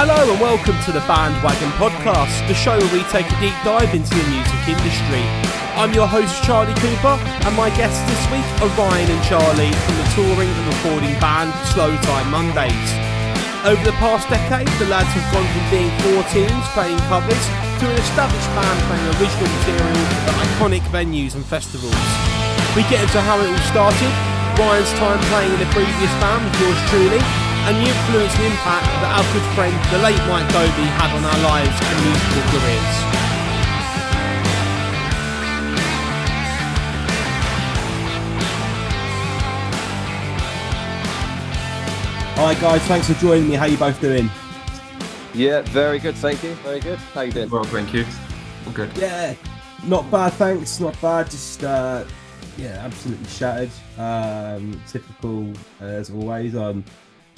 Hello and welcome to the Bandwagon Podcast, the show where we take a deep dive into the music industry. I'm your host Charlie Cooper, and my guests this week are Ryan and Charlie from the touring and recording band Slow Time Mondays. Over the past decade, the lads have gone from being 14s playing covers to an established band playing original material at iconic venues and festivals. We get into how it all started, Ryan's time playing in the previous band with yours truly, and the influence and impact that our good friend, the late Mike Dobie, had on our lives and musical careers. Hi guys, thanks for joining me. How you both doing? Yeah, very good, thank you. Very good. How you doing? Well, thank you. All good. Yeah, not bad, thanks. Not bad. Just absolutely shattered. Typical as always.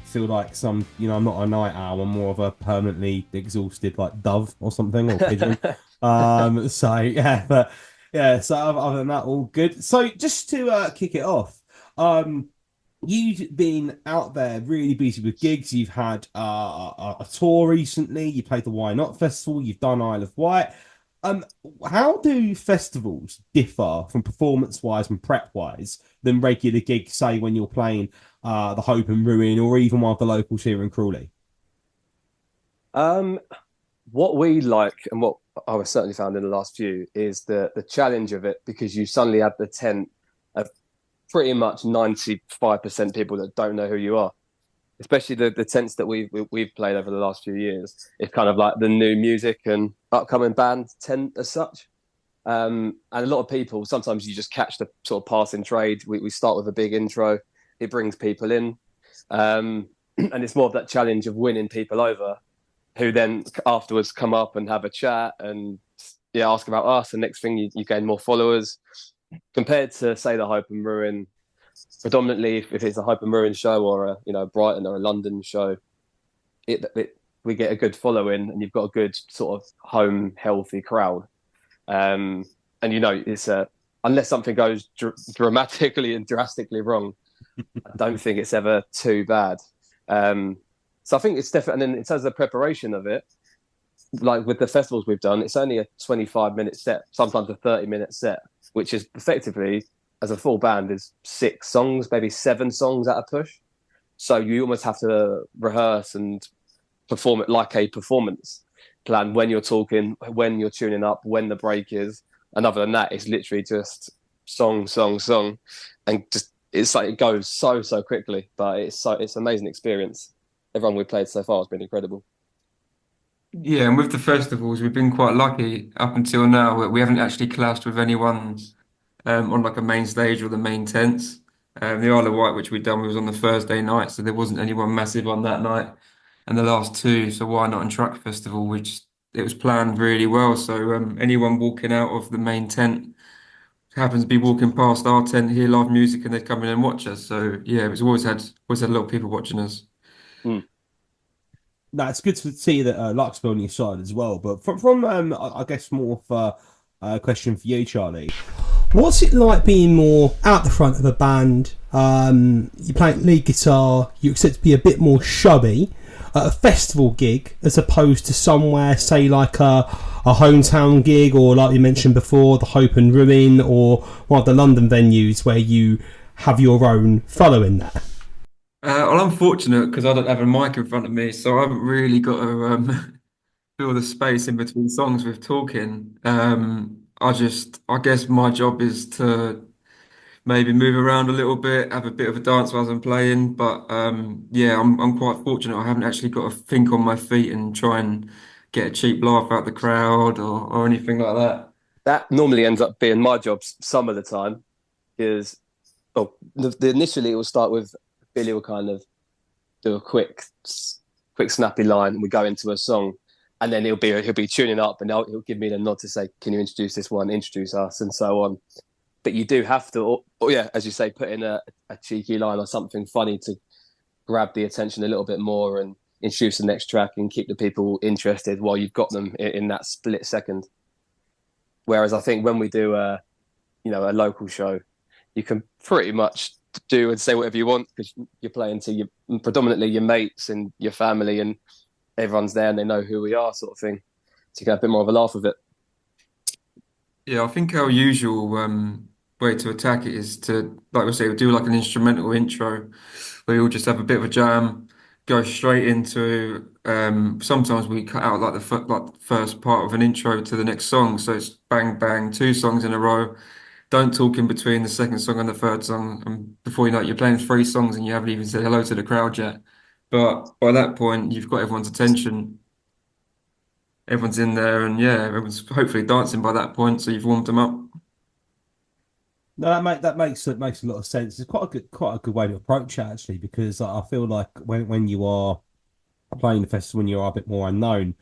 Feel like I'm not a night owl. I'm more of a permanently exhausted, like dove or something, or pigeon. So other than that, all good. So just to kick it off, you've been out there really busy with gigs. You've had a tour recently. You played the Why Not Festival. You've done Isle of Wight. How do festivals differ from performance-wise and prep-wise than regular gigs, say, when you're playing the Hope and Ruin or even one of the locals here in Crawley? What we like and what I've certainly found in the last few is the challenge of it, because you suddenly have the tent of pretty much 95% people that don't know who you are. Especially the tents that we've played over the last few years. It's kind of like the new music and upcoming band tent as such. And a lot of people, sometimes you just catch the sort of passing trade. We start with a big intro. It brings people in. And it's more of that challenge of winning people over who then afterwards come up and have a chat and ask about us. And next thing you gain more followers. Compared to, say, the Hope and Ruin, predominantly if it's a Hope and Ruin show or a Brighton or a London show, we get a good following and you've got a good sort of home healthy crowd. And it's unless something goes dramatically and drastically wrong, I don't think it's ever too bad. So I think it's definitely, and then in terms of the preparation of it, like with the festivals we've done, it's only a 25-minute set, sometimes a 30-minute set, which is effectively, as a full band, is 6 songs, maybe 7 songs at a push. So you almost have to rehearse and perform it like a performance. Plan when you're talking, when you're tuning up, when the break is. And other than that, it's literally just song, and just it's like it goes so quickly. But it's an amazing experience. Everyone we've played so far has been incredible. Yeah, and with the festivals, we've been quite lucky up until now. We haven't actually clashed with anyone on like a main stage or the main tents. The Isle of Wight, which we'd done, was on the Thursday night, so there wasn't anyone massive on that night. And the last 2, so Why Not and Truck Festival, which it was planned really well. So anyone walking out of the main tent happens to be walking past our tent, hear live music, and they'd come in and watch us. So yeah, it's always had a lot of people watching us. No, it's good to see that luck's been on your side as well. But from I guess more of a question for you, Charlie. What's it like being more out the front of a band? You're playing lead guitar. You expect to be a bit more showy at a festival gig as opposed to somewhere, say, like a hometown gig, or like you mentioned before, the Hope and Ruin, or one of the London venues where you have your own following there. Well, I'm fortunate because I don't have a mic in front of me, so I haven't really got to fill the space in between songs with talking. I guess my job is to maybe move around a little bit, have a bit of a dance while I'm playing. But I'm quite fortunate. I haven't actually got to think on my feet and try and get a cheap laugh out the crowd or anything like that. That normally ends up being my job some of the time, because initially it will start with Billy will kind of do a quick snappy line, and we go into a song, and then he'll be tuning up, and he'll give me the nod to say, "Can you introduce this one? Introduce us," and so on. But you do have to, as you say, put in a cheeky line or something funny to grab the attention a little bit more and introduce the next track and keep the people interested while you've got them in that split second. Whereas I think when we do a local show, you can pretty much do and say whatever you want because you're playing to predominantly your mates and your family, and everyone's there and they know who we are, sort of thing. So you can have a bit more of a laugh with it. Yeah, I think our usual way to attack it is to, like we say, we'll do like an instrumental intro where we'll just have a bit of a jam, go straight into. Sometimes we cut out like the first part of an intro to the next song, so it's bang bang, two songs in a row. Don't talk in between the second song and the third song, and before you know it, you're playing three songs and you haven't even said hello to the crowd yet. But by that point, you've got everyone's attention. Everyone's in there, and yeah, everyone's hopefully dancing by that point, so you've warmed them up. No, that makes a lot of sense. It's quite a good way to approach it actually, because I feel like when you are playing the festival and you are a bit more unknown,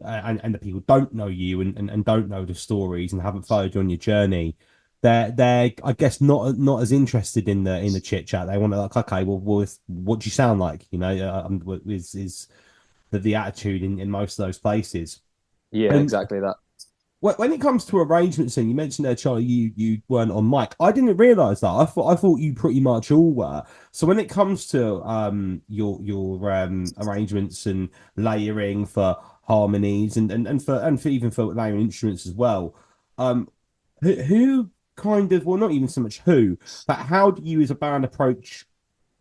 and the people don't know you and don't know the stories and haven't followed you on your journey, they're I guess not as interested in the chit chat. They want to like, okay, well, what do you sound like? You know, is the attitude in most of those places. Yeah, And exactly that. when it comes to arrangements, and you mentioned there, Charlie, you weren't on mic. I didn't realise that. I thought you pretty much all were. So when it comes to your arrangements and layering for harmonies and for even for layering instruments as well, who kind of, well, not even so much who, but how do you as a band approach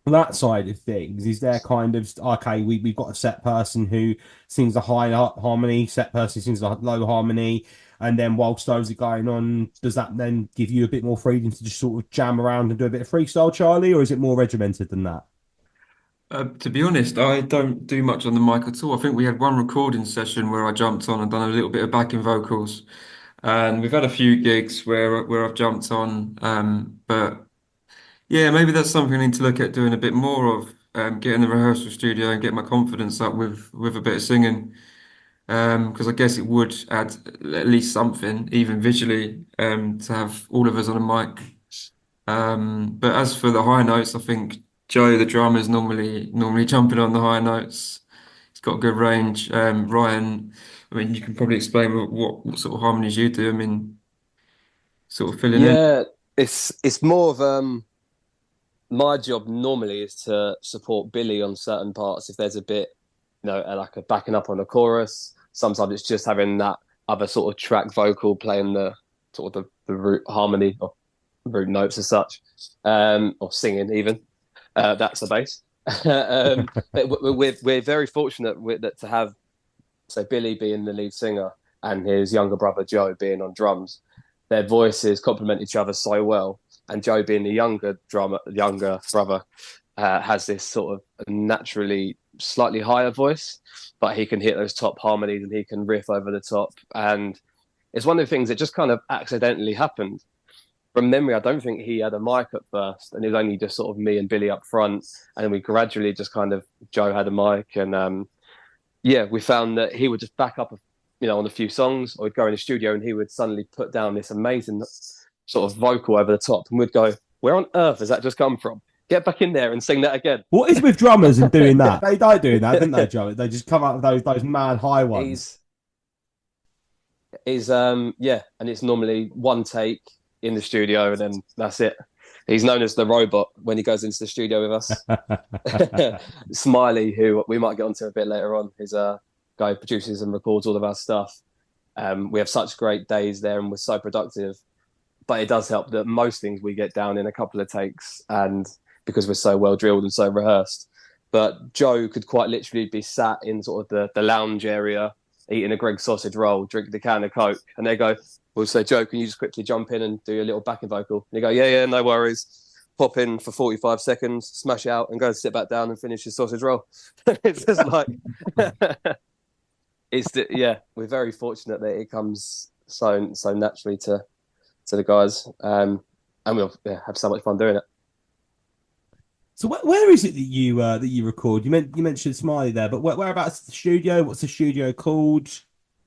that side of things? Is there kind of, okay, we've got a set person who sings a high harmony, set person who sings a low harmony, and then whilst those are going on, does that then give you a bit more freedom to just sort of jam around and do a bit of freestyle, Charlie, or is it more regimented than that? To be honest, I don't do much on the mic at all. I think we had one recording session where I jumped on and done a little bit of backing vocals, and we've had a few gigs where I've jumped on. But yeah, maybe that's something I need to look at doing a bit more of. Get in the rehearsal studio and get my confidence up with a bit of singing. Because I guess it would add at least something, even visually, to have all of us on a mic. But as for the high notes, I think Joe, the drummer, is normally jumping on the high notes. He's got a good range. Ryan, I mean, you can probably explain what sort of harmonies you do. I mean, sort of filling in. Yeah, it's more of my job normally is to support Billy on certain parts. If there's a bit, like a backing up on a chorus. Sometimes it's just having that other sort of track vocal playing the sort of the root harmony or root notes as such, or singing even. That's the bass. But we're very fortunate to have, so Billy being the lead singer and his younger brother Joe being on drums. Their voices complement each other so well, and Joe being the younger brother, has this sort of naturally slightly higher voice, but he can hit those top harmonies and he can riff over the top. And it's one of the things that just kind of accidentally happened. From memory, I don't think he had a mic at first, and it was only just sort of me and Billy up front, and then we gradually just kind of, Joe had a mic, and we found that he would just back up, on a few songs, or we'd go in the studio and he would suddenly put down this amazing sort of vocal over the top, and we'd go, "Where on earth has that just come from? Get back in there and sing that again." What is with drummers and doing that? They die doing that, didn't they, Joe? They just come up with those mad high ones. And it's normally one take in the studio, and then that's it. He's known as the robot when he goes into the studio with us. Smiley, who we might get onto a bit later on, is a guy who produces and records all of our stuff. We have such great days there, and we're so productive. But it does help that most things we get down in a couple of takes, and because we're so well drilled and so rehearsed. But Joe could quite literally be sat in sort of the lounge area, eating a Greggs sausage roll, drinking a can of Coke, and they go, we'll say, "Joe, can you just quickly jump in and do a little backing vocal?" And you go, yeah, no worries. Pop in for 45 seconds, smash out, and go sit back down and finish your sausage roll. It's just like, we're very fortunate that it comes so naturally to the guys, and we'll have so much fun doing it. So where is it that you record? You mentioned Smiley there, but whereabouts is the studio? What's the studio called?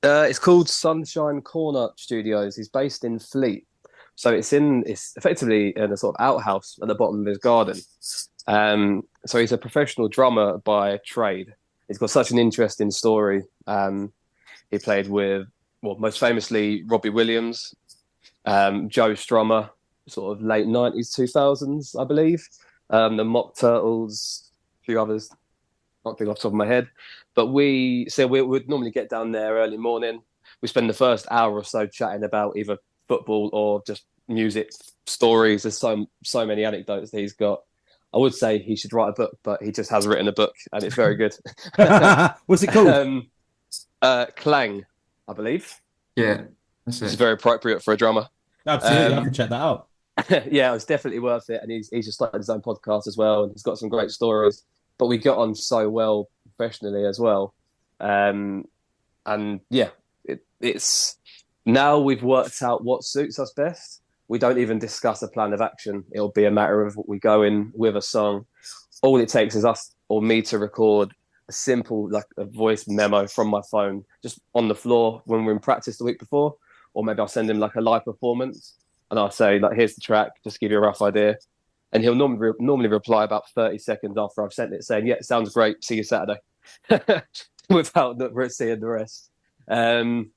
It's called Sunshine Corner Studios. He's based in Fleet, so it's effectively in a sort of outhouse at the bottom of his garden. So he's a professional drummer by trade. He's got such an interesting story. He played with, most famously Robbie Williams, Joe Strummer, sort of late 90s, 2000s, I believe. The Mock Turtles, a few others. Can't think off the top of my head. But we would normally get down there early morning. We spend the first hour or so chatting about either football or just music stories. There's so many anecdotes that he's got. I would say he should write a book, but he just has written a book and it's very good. What's it called? Clang, I believe. Yeah, that's It's it. very appropriate for a drummer. Absolutely, I have to check that out. Yeah, it's definitely worth it. And he's just started his own podcast as well, and he's got some great stories. But we got on so well professionally as well. And yeah, it's now we've worked out what suits us best. We don't even discuss a plan of action. It'll be a matter of we go in with a song. All it takes is us or me to record a simple, like a voice memo from my phone, just on the floor when we're in practice the week before, or maybe I'll send him like a live performance, and I'll say like, "Here's the track, just give you a rough idea," and he'll normally reply about 30 seconds after I've sent it, saying, "Yeah, it sounds great. See you Saturday," without seeing the rest. And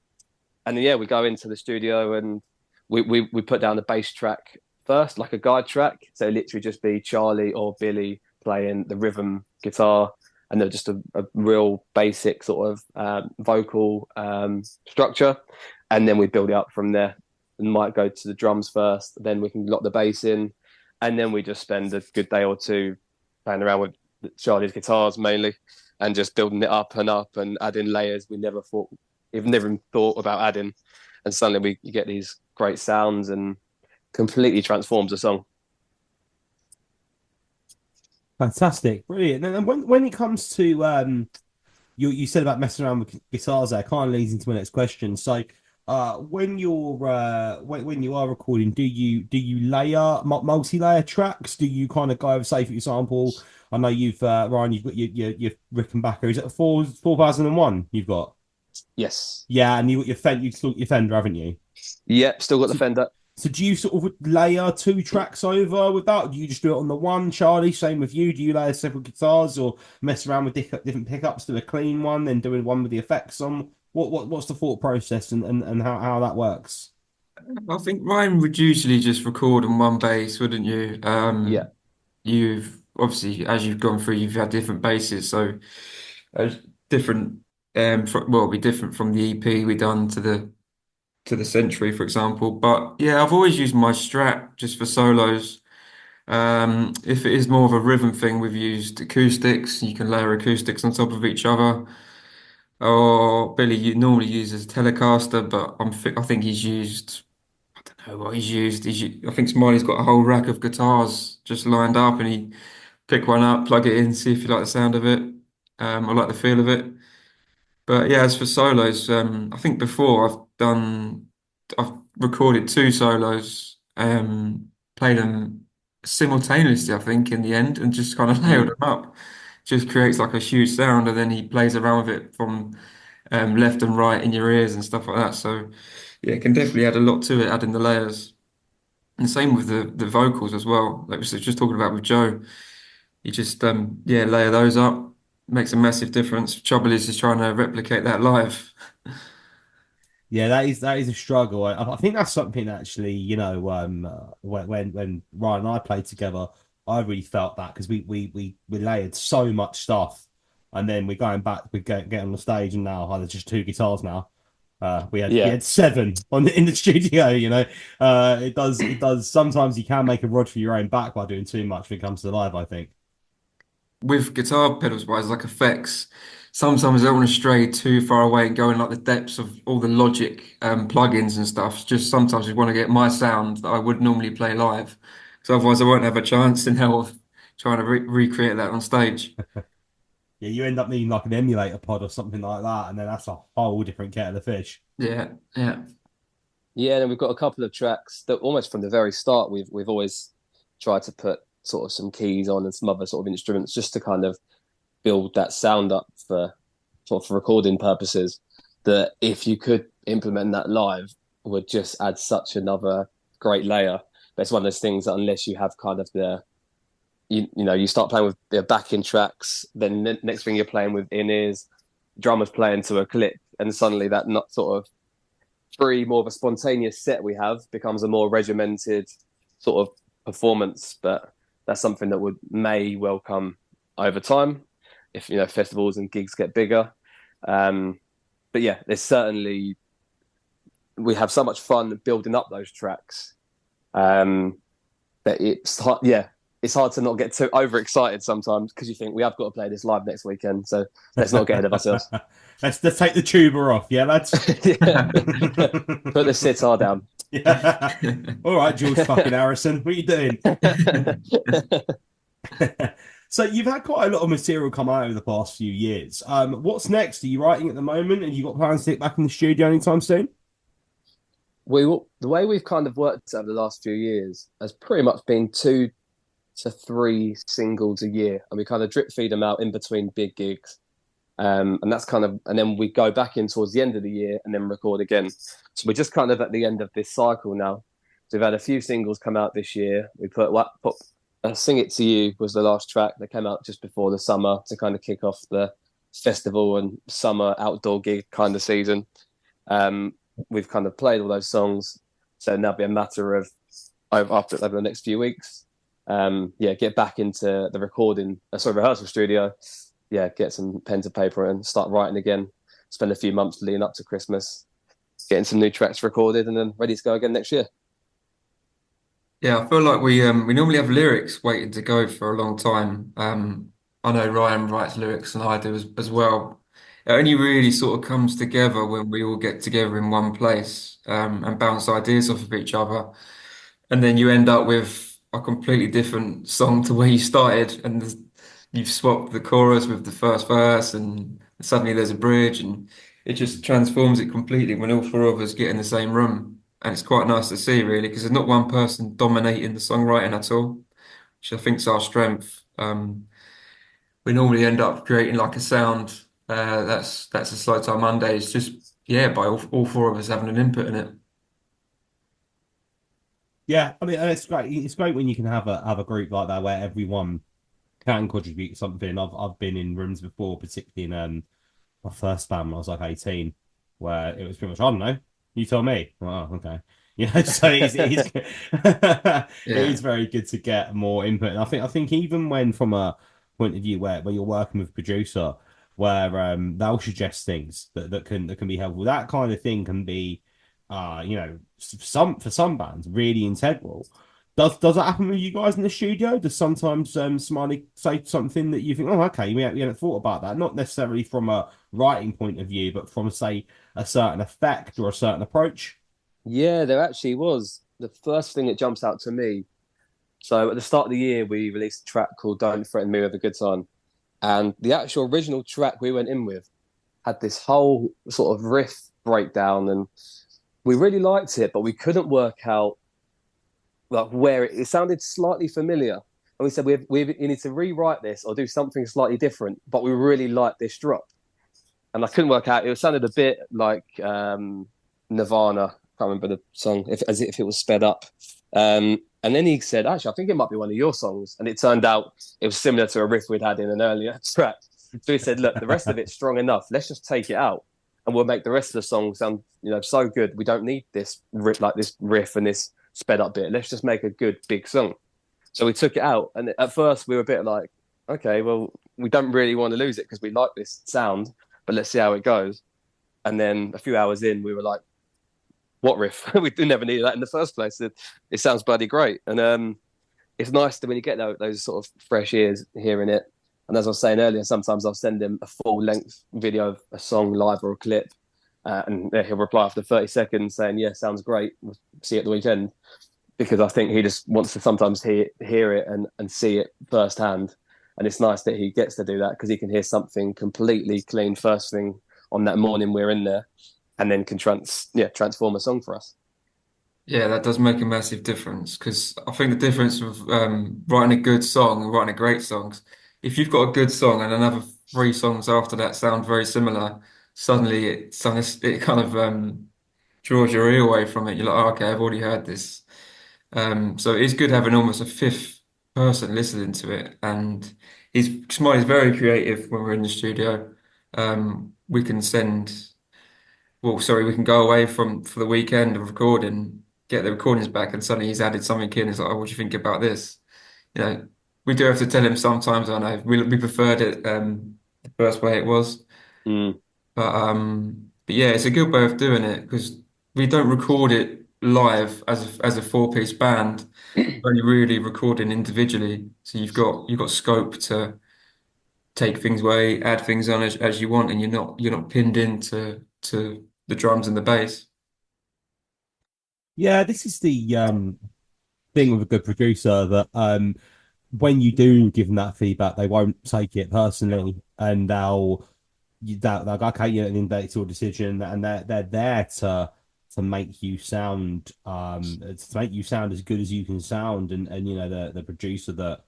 then, yeah, we go into the studio and we put down the bass track first, like a guide track. So literally just be Charlie or Billy playing the rhythm guitar, and they're just a real basic sort of vocal structure. And then we build it up from there. And might go to the drums first, then we can lock the bass in. And then we just spend a good day or two playing around with Charlie's guitars mainly and just building it up and adding layers we never even thought about adding. And suddenly you get these great sounds and completely transforms the song. Fantastic, brilliant. And when it comes to you said about messing around with guitars, there kind of leads into my next question. So, when when you are recording, do you layer multi-layer tracks? Do you kind of go over, say for example, I know you've Ryan, you've got your Rickenbacker. Is it a 4001 you've got? Yes. Yeah, and you got you still got your Fender, haven't you? Yep, still got the Fender. So do you sort of layer two tracks over with that? Or do you just do it on the one, Charlie? Same with you. Do you layer several guitars or mess around with different pickups, do a clean one, then doing one with the effects on? What's the thought process and how that works? I think Ryan would usually just record on one bass, wouldn't you? Yeah. You've obviously, as you've gone through, you've had different basses, so different. Well, it'll be different from the EP we done to the Century, for example. But yeah, I've always used my Strat just for solos. If it is more of a rhythm thing, we've used acoustics. You can layer acoustics on top of each other. Or Billy you normally uses Telecaster, but I think he's used. I don't know what he's used. I think Smiley's got a whole rack of guitars just lined up, and he pick one up, plug it in, see if you like the sound of it. I like the feel of it. But yeah, as for solos, I think before I've recorded two solos, played them simultaneously, I think, in the end, and just kind of nailed them up. Just creates like a huge sound, and then he plays around with it from left and right in your ears and stuff like that. So yeah, it can definitely add a lot to it, adding the layers. And same with the vocals as well. Like we were just talking about with Joe, you just yeah, layer those up, makes a massive difference. Trouble is just trying to replicate that live. Yeah, that is a struggle. I think that's something actually, when Ryan and I played together, I really felt that because we layered so much stuff, and then we're going back, we get on the stage, and now there's just two guitars now. We had seven in the studio. It does. Sometimes you can make a rod for your own back by doing too much when it comes to live, I think. With guitar pedals wise, like effects, sometimes I don't want to stray too far away and go in like the depths of all the Logic plugins and stuff. Just sometimes I want to get my sound that I would normally play live. So otherwise I won't have a chance in hell of trying to recreate that on stage. Yeah, you end up needing like an emulator pod or something like that, and then that's a whole different kettle of fish. Yeah, yeah. Yeah, and we've got a couple of tracks that almost from the very start we've always tried to put sort of some keys on and some other sort of instruments just to kind of build that sound up for recording purposes. That if you could implement that live would just add such another great layer. But it's one of those things that unless you have kind of you start playing with the backing tracks, then next thing you're playing with in-ears, drummers playing to a click, and suddenly that not sort of free, more of a spontaneous set we have becomes a more regimented sort of performance. But that's something that may well come over time. if festivals and gigs get bigger. But yeah, there's certainly we have so much fun building up those tracks that it's hard, it's hard to not get too overexcited sometimes because you think we have got to play this live next weekend, so let's not get ahead of ourselves. Let's take the tuba off, yeah, lads. Yeah. Put the sitar down. Yeah. All right, George fucking Harrison, what are you doing? So you've had quite a lot of material come out over the past few years. What's next? Are you writing at the moment, and you got plans to get back in the studio anytime soon? The way we've kind of worked over the last few years has pretty much been 2 to 3 singles a year, and we kind of drip feed them out in between big gigs. And that's and then we go back in towards the end of the year and then record again. So we're just kind of at the end of this cycle now. So we've had a few singles come out this year. We put Sing It To You was the last track that came out just before the summer to kind of kick off the festival and summer outdoor gig kind of season. We've kind of played all those songs. So now it'll be a matter of over the next few weeks. Get back into the rehearsal studio. Get some pen to paper and start writing again. Spend a few months leading up to Christmas, getting some new tracks recorded, and then ready to go again next year. Yeah, I feel like we normally have lyrics waiting to go for a long time. I know Ryan writes lyrics and I do as well. It only really sort of comes together when we all get together in one place and bounce ideas off of each other. And then you end up with a completely different song to where you started, and you've swapped the chorus with the first verse, and suddenly there's a bridge, and it just transforms it completely when all 4 of us get in the same room. And it's quite nice to see, really, because there's not one person dominating the songwriting at all, which I think is our strength. We normally end up creating like a sound that's a Slow Time Monday. It's just by all 4 of us having an input in it. Yeah, I mean, it's great. It's great when you can have a group like that where everyone can contribute something. I've been in rooms before, particularly in my first band when I was like 18, where it was pretty much, I don't know, you tell me. Oh, okay. So it is very good to get more input. And I think even when from a point of view where you're working with a producer, where they'll suggest things that can be helpful, that kind of thing can be for some bands really integral. Does that happen with you guys in the studio? Does sometimes Smiley say something that you think, oh, okay, we hadn't thought about that? Not necessarily from a writing point of view, but from, say, a certain effect or a certain approach? Yeah, there actually was. The first thing that jumps out to me. So at the start of the year, we released a track called Don't Threaten Me With a Good Time. And the actual original track we went in with had this whole sort of riff breakdown, and we really liked it, but we couldn't work out like where it sounded slightly familiar. And we said, we need to rewrite this or do something slightly different, but we really like this drop. And I couldn't work out. It sounded a bit like Nirvana. I can't remember the song, as if it was sped up. And then he said, actually, I think it might be one of your songs. And it turned out it was similar to a riff we'd had in an earlier track. So he said, look, the rest of it's strong enough. Let's just take it out, and we'll make the rest of the song sound, so good. We don't need this riff and this sped up bit. Let's just make a good big song. So we took it out, and at first we were a bit like, okay, well, we don't really want to lose it because we like this sound, but let's see how it goes. And then a few hours in, we were like, what riff? We never needed that in the first place. It sounds bloody great. And it's nice that when you get those sort of fresh ears hearing it. And as I was saying earlier, sometimes I'll send him a full-length video of a song live or a clip, and he'll reply after 30 seconds saying, yeah, sounds great. We'll see you at the weekend. Because I think he just wants to sometimes hear it and see it firsthand. And it's nice that he gets to do that because he can hear something completely clean first thing on that morning we're in there, and then can transform a song for us. Yeah, that does make a massive difference, because I think the difference with writing a good song and writing a great song, if you've got a good song and another 3 songs after that sound very similar, suddenly it kind of draws your ear away from it. You're like, oh, okay, I've already heard this. So it's good having almost a 5th person listening to it. And Smiley's very creative when we're in the studio. We can go away for the weekend of recording, get the recordings back, and suddenly he's added something in. It's like, oh, what do you think about this? We do have to tell him sometimes. I know we preferred it first way it was. Mm. But yeah, it's a good way of doing it because we don't record it live as a four-piece band. We're only really recording individually. So you've got scope to take things away, add things on as you want, and you're not pinned into to the drums and the bass. Yeah, this is the thing with a good producer that when you do give them that feedback, they won't take it personally, and they'll go, okay, yeah, and then it's your decision, and they're there to make you sound as good as you can sound, and you know the producer that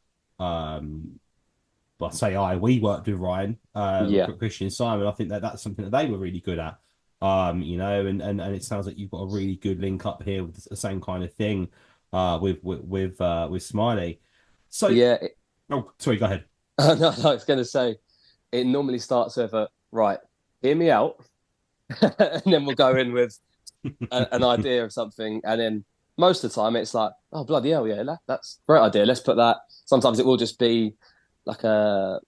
well, we worked with Ryan, Yeah. Christian Simon. I think that's something that they were really good at. You know, and it sounds like you've got a really good link up here with the same kind of thing, with Smiley. So, Yeah. oh, sorry, go ahead. No, I was going to say, it normally starts with a, right, hear me out. And then we'll go in with an idea of something. And then most of the time it's like, oh, bloody hell, yeah, that's a great idea. Let's put that. Sometimes it will just be like a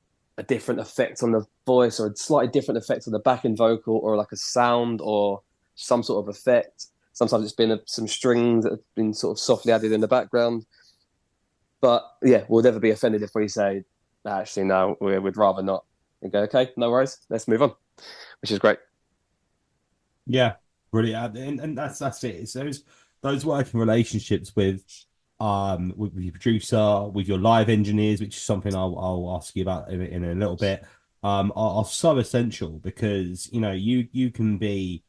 different effect on the voice or a slightly different effect on the backing vocal or like a sound or some sort of effect. Sometimes it's been some strings that have been sort of softly added in the background. But yeah, we'll never be offended if we say, actually, no, we'd rather not. And go, okay, no worries, let's move on, which is great. Yeah, brilliant, and that's it. It's those working relationships with your producer, with your live engineers, which is something I'll ask you about in a little bit. Are so essential because you know you can be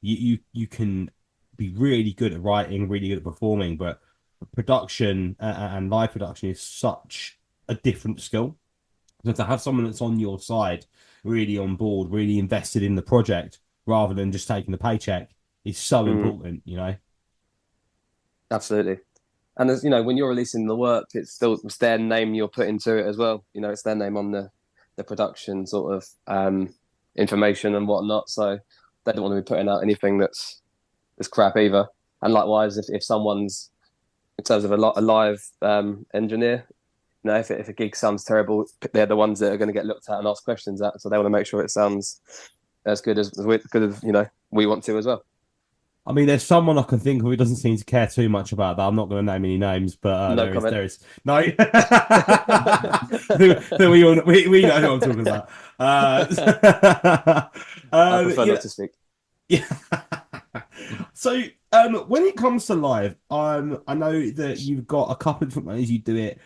you can be really good at writing, really good at performing, but production and live production is such a different skill. So to have someone that's on your side, really on board, really invested in the project, rather than just taking the paycheck, is so important. You know. Absolutely. And as you know, when you're releasing the work, it's their name you're putting to it as well. You know, it's their name on the production sort of information and whatnot. So they don't want to be putting out anything that's crap either. And likewise, if someone's in terms of a live engineer, you know, if a gig sounds terrible, they're the ones that are going to get looked at and asked questions at. So they want to make sure it sounds as good as you know we want to as well. I mean, there's someone I can think of who doesn't seem to care too much about that. I'm not going to name any names, but No comment. there is no. We know who I'm talking about. I prefer not to speak. Yeah. So, when it comes to live, I know that you've got a couple of different ways you do it,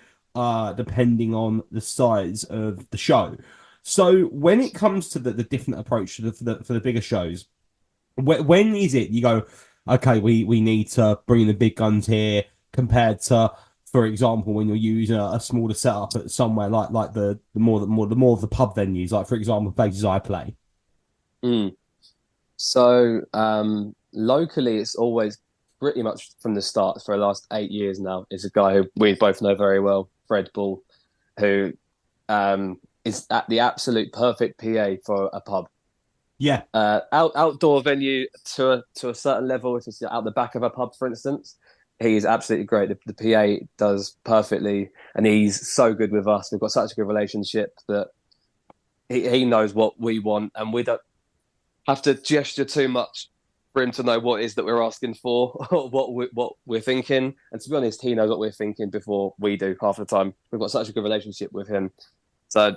depending on the size of the show. So, when it comes to the different approach for the bigger shows, when is it you go, okay, we need to bring the big guns here compared to, for example, when you're using a smaller setup at somewhere like the more of the pub venues, like for example, places I play. So locally, it's always pretty much from the start for the last 8 years now. Is a guy who we both know very well, Fred Ball, who is at the absolute perfect PA for a pub. Yeah. Outdoor venue to a certain level. If it's out the back of a pub, for instance, he's absolutely great. The PA does perfectly, and he's so good with us. We've got such a good relationship that he knows what we want, and we don't have to gesture too much for him to know what it is that we're asking for, or what we're thinking. And to be honest, he knows what we're thinking before we do half the time. We've got such a good relationship with him. So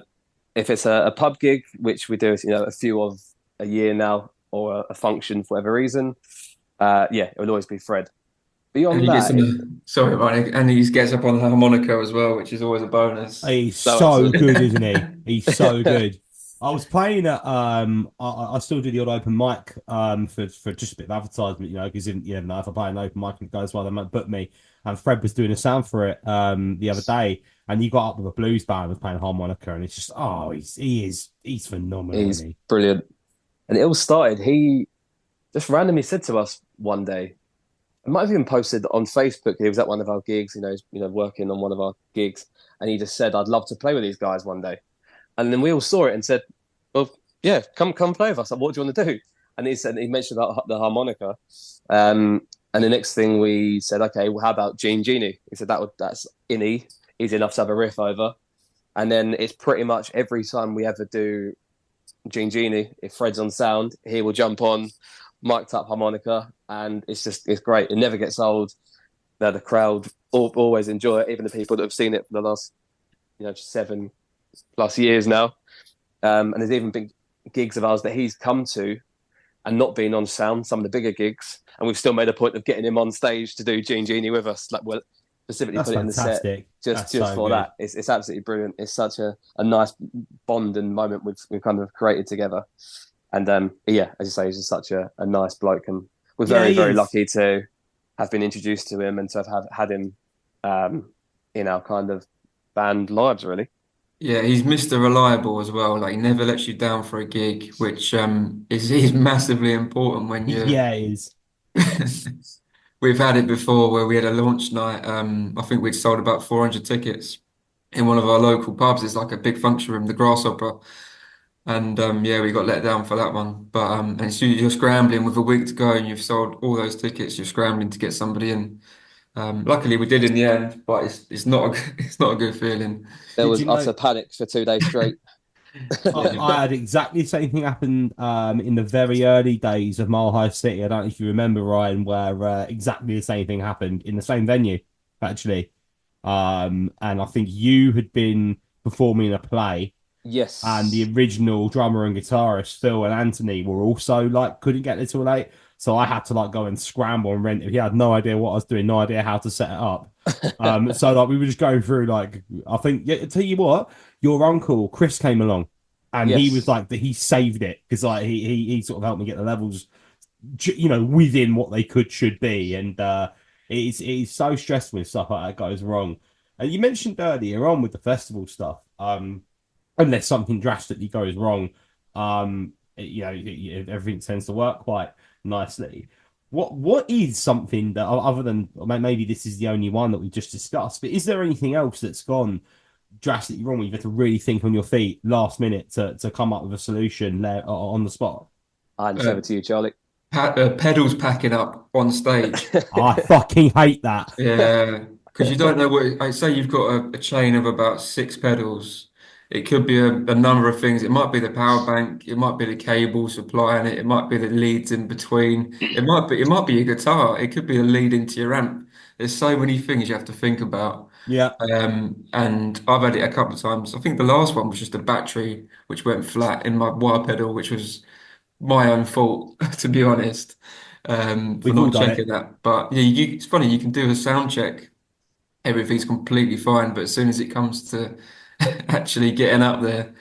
if it's a pub gig, which we do, you know, a few of a year now, or a function for whatever reason, yeah, it will always be Fred. Beyond And he gets that, sorry, Ryan, and he gets up on the harmonica as well, which is always a bonus. He's so good, isn't he? He's so good. I was playing at I still do the odd open mic for just a bit of advertisement, you know, because you never know if I play an open mic and it goes well, they might book me. And Fred was doing a sound for it the other day, and he got up with a blues band and was playing harmonica, and it's just he's phenomenal. he's brilliant. And it all started, he just randomly said to us one day, I might have even posted on Facebook, he was at one of our gigs, working on one of our gigs, and he just said, I'd love to play with these guys one day. And then we all saw it and said, well, yeah, come play with us. Like, what do you want to do? And he mentioned about the harmonica. And the next thing we said, okay, well, how about Genie? He said, that's in E. Easy enough to have a riff over. And then it's pretty much every time we ever do Genie, if Fred's on sound, he will jump on, mic'd up harmonica, and it's great. It never gets old. The crowd always enjoy it, even the people that have seen it for the last 7+ years now. And there's even been gigs of ours that he's come to and not been on sound, some of the bigger gigs, and we've still made a point of getting him on stage to do Genie with us. Like, we'll specifically That's put it in the set fantastic. just That's so for good. that. It's absolutely brilliant. It's such a nice bond and moment we've kind of created together. And yeah, as you say, he's just such a nice bloke, and we're Yeah, very, he very is. lucky to have been introduced to him and to have had him in our kind of band lives, really. Yeah, he's Mr. Reliable as well. Like he never lets you down for a gig, which is massively important when you're. Yeah, it is. We've had it before where we had a launch night. I think we'd sold about 400 tickets in one of our local pubs. It's like a big function room, the Grasshopper. And yeah, we got let down for that one. But and so you're scrambling with a week to go and you've sold all those tickets. You're scrambling to get somebody in. Luckily, we did in the end, but it's not it's not a good feeling. There Did was you know? utter panic for 2 days straight. I had exactly the same thing happen in the very early days of Mile High City. I don't know if you remember, Ryan, where exactly the same thing happened in the same venue, actually. And I think you had been performing a play, Yes. and the original drummer and guitarist Phil and Anthony were also like couldn't get there till late. So I had to like go and scramble and rent it. He had no idea what I was doing, no idea how to set it up. So like we were just going through like I think yeah, tell you what, your uncle Chris came along and he Yes. was like he saved it because like he sort of helped me get the levels within what they should be, and it's so stressful when stuff like that goes wrong. And you mentioned earlier on with the festival stuff, unless something drastically goes wrong, everything tends to work quite nicely. What is something that other than maybe this is the only one that we just discussed, but is there anything else that's gone drastically wrong where you've had to really think on your feet last minute to come up with a solution there on the spot? I hand over to you, Charlie. Pedals packing up on stage. I fucking hate that. Yeah, because you don't know what. I say you've got a chain of about 6 pedals. It could be a number of things. It might be the power bank. It might be the cable supplying it. It might be the leads in between. It might be your guitar. It could be a lead into your amp. There's so many things you have to think about. Yeah. And I've had it a couple of times. I think the last one was just a battery which went flat in my wire pedal, which was my own fault, to be honest, for We've all not done checking it. that. But yeah, it's funny, you can do a sound check, everything's completely fine, but as soon as it comes to actually getting up there,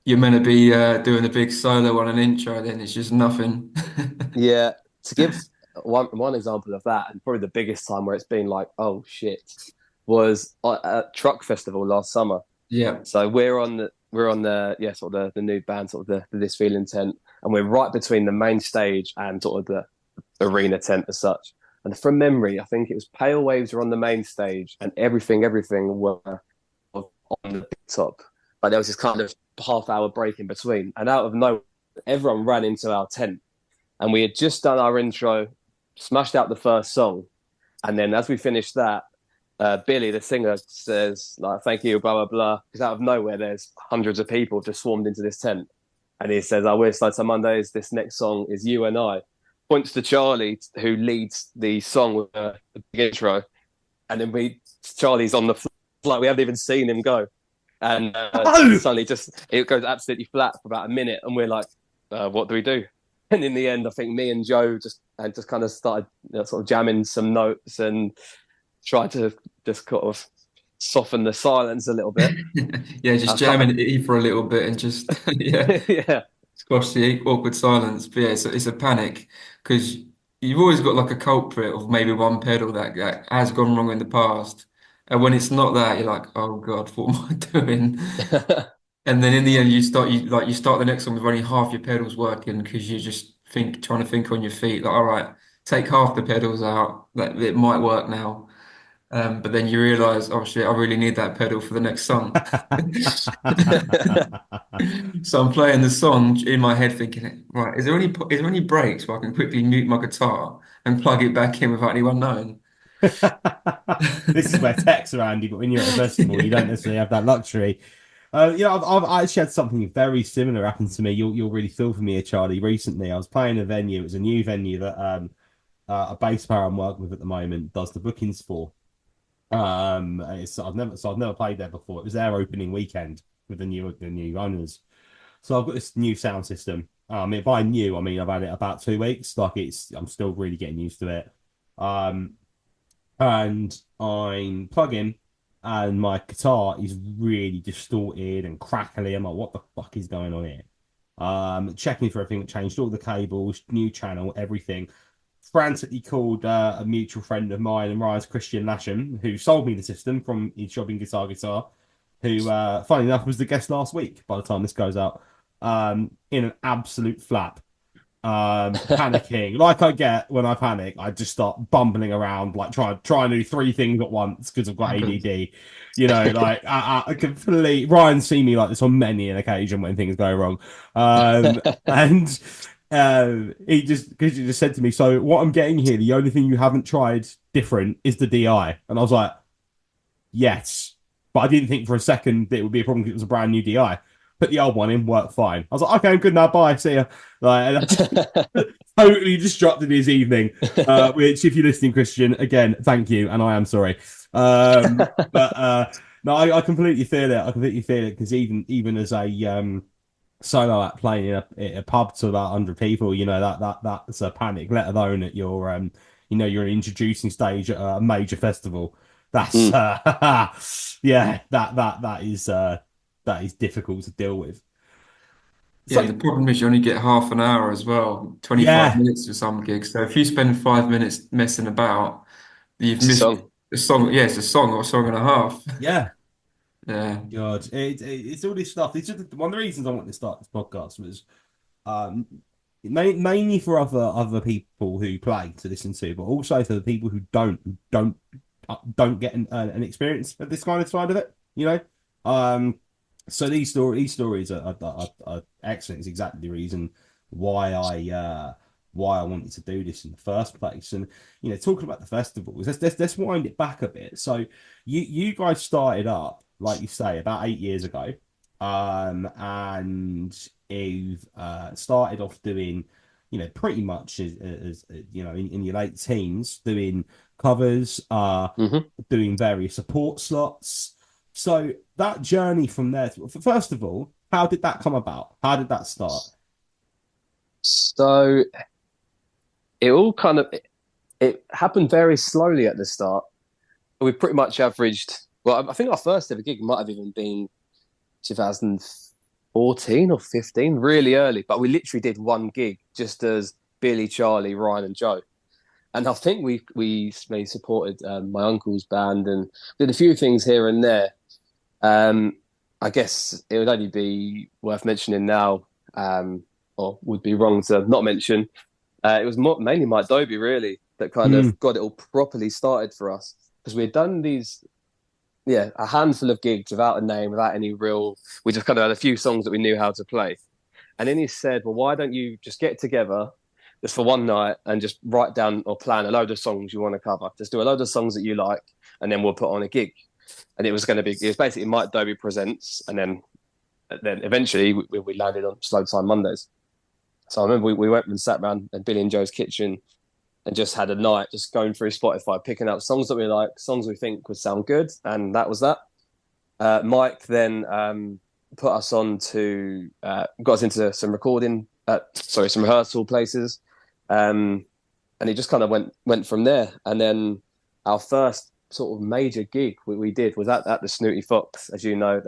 you're meant to be doing a big solo on an intro, then it's just nothing. Yeah, to give one example of that, and probably the biggest time where it's been like, oh shit, was at Truck Festival last summer. Yeah, So we're on the sort of the new band, sort of the This Feeling tent, and we're right between the main stage and sort of the arena tent as such. And from memory, I think it was Pale Waves were on the main stage, and everything were on the top. But there was this kind of half-hour break in between, and out of nowhere, everyone ran into our tent, and we had just done our intro, smashed out the first song, and then as we finished that, Billy, the singer, says like, "Thank you, blah blah blah." Because out of nowhere, there's hundreds of people just swarmed into this tent, and he says, "I wish like some Mondays. This next song is You and I." Points to Charlie, who leads the song with the big intro, and then Charlie's on the floor, like we haven't even seen him go, and suddenly it goes absolutely flat for about a minute, and we're like, "What do we do?" And in the end, I think me and Joe just kind of started sort of jamming some notes and tried to just kind of soften the silence a little bit. yeah, just jamming it for a little bit and just yeah, Yeah, squash the awkward silence. But yeah, it's a panic because you've always got like a culprit of maybe one pedal that has gone wrong in the past. And when it's not that, you're like, oh God, what am I doing? And then in the end, you start the next one with only half your pedals working because you're just trying to think on your feet. Like, all right, take half the pedals out. That it might work now. But then you realize, oh shit, I really need that pedal for the next song. So I'm playing the song in my head, thinking, right, is there any breaks where I can quickly mute my guitar and plug it back in without anyone knowing? This is where tech's are handy, but when you're at a festival, you don't necessarily have that luxury. I've actually had something very similar happen to me. You'll really feel for me here, Charlie. Recently, I was playing a venue. It was a new venue that a bass player I'm working with at the moment does the bookings for. I've never played there before. It was their opening weekend with the new owners. So I've got this new sound system. By new, I mean I've had it about 2 weeks. I'm still really getting used to it. And I'm plugging, and my guitar is really distorted and crackly. I'm like, what the fuck is going on here? Checking for everything, changed all the cables, new channel, everything. Frantically called a mutual friend of mine and Ryan's, Christian Lasham, who sold me the system from his shop in Guitar, who, funny enough, was the guest last week by the time this goes out, in an absolute flap. Panicking like I get when I panic. I just start bumbling around, like trying to do three things at once because I've got ADD. Like I complete. Ryan's seen me like this on many an occasion when things go wrong, and he just said to me, "So what I'm getting here, the only thing you haven't tried different is the DI," and I was like, "Yes," but I didn't think for a second that it would be a problem because it was a brand new DI. Put the old one in, worked fine. I was like, okay, I'm good now, bye, see ya. Totally disrupted his evening, which, if you're listening, Christian, again, thank you, and I am sorry. No, I completely feel it. Because even as a solo act playing in a pub to about 100 people, that's a panic, let alone at your, you're an introducing stage at a major festival. That's, that is difficult to deal with. Yeah, the problem is you only get half an hour as well, 25 minutes for some gigs. So if you spend 5 minutes messing about, you've missed a song. Yeah, it's a song or a song and a half. Yeah. Yeah. God, it's all this stuff. It's just one of the reasons I wanted to start this podcast was mainly for other people who play to listen to, but also for the people who don't get an experience of this kind of side of it. So these stories are excellent. It's exactly the reason why I wanted to do this in the first place. And talking about the festivals, let's wind it back a bit. So you guys started up, like you say, about 8 years ago, and you've started off doing, pretty much as in your late teens, doing covers, doing various support slots. So that journey from there, first of all, how did that come about? How did that start? So it happened very slowly at the start. We pretty much averaged, well, I think our first ever gig might have even been 2014 or 15, really early. But we literally did one gig just as Billy, Charlie, Ryan and Joe. And I think we supported my uncle's band and did a few things here and there. I guess it would only be worth mentioning now, or would be wrong to not mention. It was mainly Mike Dobie, really, that kind of got it all properly started for us. Because we had done these, a handful of gigs without a name, without any real... We just kind of had a few songs that we knew how to play. And then he said, well, why don't you just get together just for one night and just write down or plan a load of songs you want to cover. Just do a load of songs that you like, and then we'll put on a gig. And it was basically Mike Dobie Presents, and then eventually we landed on Slow Time Mondays. So I remember we went and sat around in Billy and Joe's kitchen and just had a night just going through Spotify, picking up songs that we like, songs we think would sound good, and that was that. Mike then put us on to got us into some some rehearsal places, and it just kind of went from there. And then our first sort of major gig we did was at the Snooty Fox, as you know,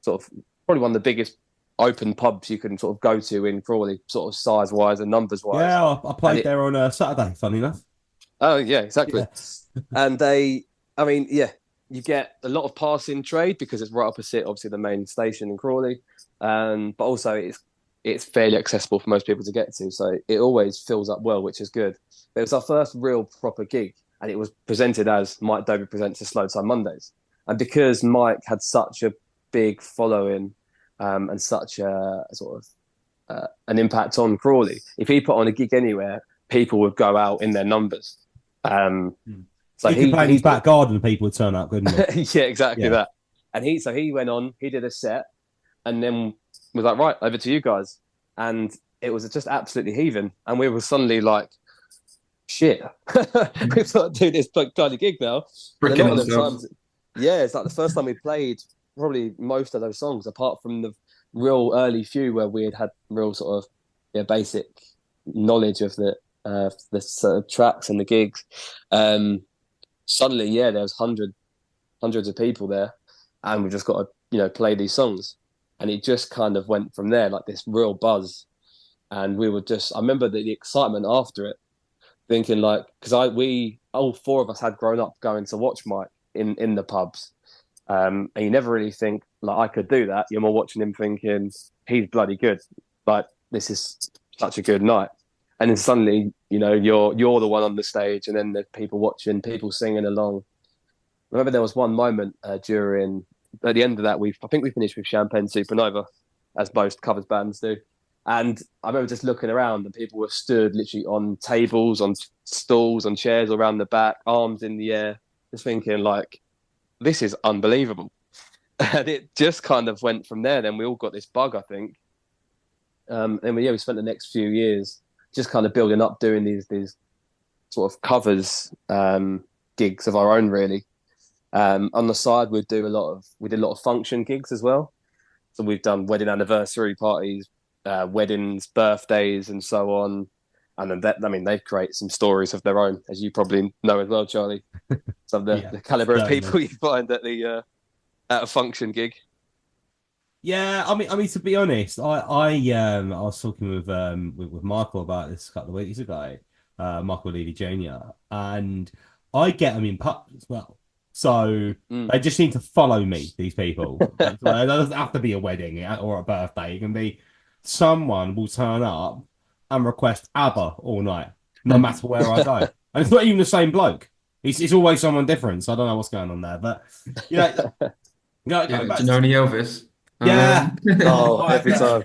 sort of probably one of the biggest open pubs you can sort of go to in Crawley, sort of size wise and numbers wise. Yeah, I played there on a Saturday, funny enough. Oh yeah, exactly. Yeah. And you get a lot of passing trade because it's right opposite, obviously, the main station in Crawley, but also it's fairly accessible for most people to get to, so it always fills up well, which is good. But it was our first real proper gig, and it was presented as Mike Dobie Presents a Slow Time Mondays. And because Mike had such a big following and such a sort of an impact on Crawley, if he put on a gig anywhere, people would go out in their numbers. So he could play in his back garden and people would turn up, couldn't he? Yeah, exactly that. And he went on, he did a set, and then was like, right, over to you guys. And it was just absolutely heaving. And we were suddenly like, shit, we've got to do this bloody gig now. And a Bricking lot of them ourselves. times, yeah, it's like the first time we played probably most of those songs, apart from the real early few where we had real sort of basic knowledge of the sort of tracks and the gigs. Suddenly, there was hundreds of people there, and we've just got to play these songs, and it just kind of went from there, like this real buzz. And we were I remember the excitement after it, thinking like, because we all four of us had grown up going to watch Mike in the pubs, and you never really think like I could do that. You're more watching him thinking he's bloody good, like this is such a good night. And then suddenly, you're the one on the stage, and then there's people watching, people singing along. I remember there was one moment at the end of that, I think we finished with Champagne Supernova, as most covers bands do. And I remember just looking around, and people were stood literally on tables, on stools, on chairs around the back, arms in the air, just thinking like, this is unbelievable. And it just kind of went from there. Then we all got this bug, I think. And we spent the next few years just kind of building up, doing these sort of covers gigs of our own, really. On the side, we did a lot of function gigs as well. So we've done wedding anniversary parties, weddings, birthdays, and so on. And then they've created some stories of their own, as you probably know as well, Charlie. Some of the caliber of people you find at a function gig. Yeah, I mean, to be honest, I was talking with Michael about this a couple of weeks ago, Michael Levy Jr., and I get them in pubs as well. So they just need to follow me, these people. It doesn't have to be a wedding or a birthday. It can be someone will turn up and request ABBA all night, no matter where I go. And it's not even the same bloke. It's always someone different. So I don't know what's going on there. But, Do you know any Elvis? Yeah. Every time.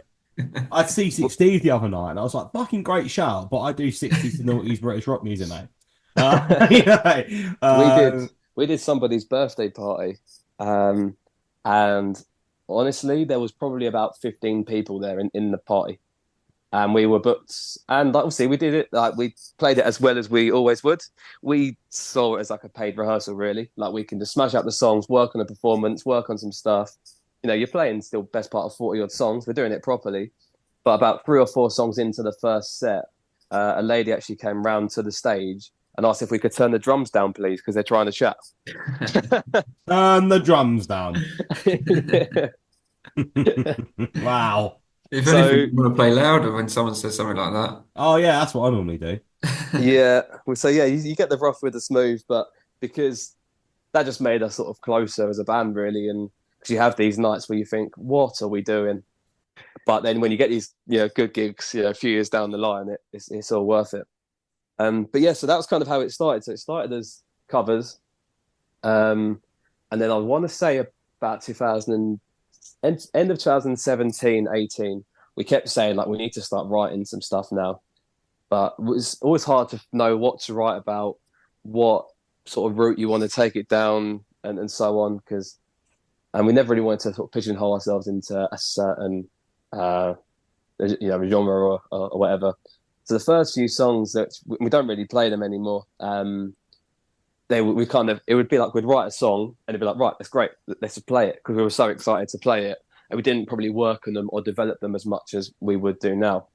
I had C6 Steve the other night, and I was like, fucking great shout, but I do 60s to noughties British rock music, mate. We did somebody's birthday party, and honestly, there was probably about 15 people there in the party, and we were booked. And obviously, we did it like we played it as well as we always would. We saw it as like a paid rehearsal, really. Like we can just smash out the songs, work on a performance, work on some stuff. You're playing still best part of 40 odd songs. We're doing it properly. But about 3 or 4 songs into the first set, a lady actually came round to the stage and asked if we could turn the drums down, please, because they're trying to chat. Turn the drums down. Wow. If anything, you want to play louder when someone says something like that. Oh, yeah, that's what I normally do. Yeah. So, you get the rough with the smooth, but because that just made us sort of closer as a band, really. And because you have these nights where you think, what are we doing? But then when you get these, good gigs, a few years down the line, it's all worth it. But yeah, so that was kind of how it started. So it started as covers, and then I want to say about end of 2017, 18, we kept saying like we need to start writing some stuff now. But it was always hard to know what to write about, what sort of route you want to take it down, and so on, and we never really wanted to sort of pigeonhole ourselves into a certain genre or whatever. So the first few songs that we don't really play them anymore. It would be like we'd write a song and it'd be like, right, that's great, let's play it, because we were so excited to play it, and we didn't probably work on them or develop them as much as we would do now.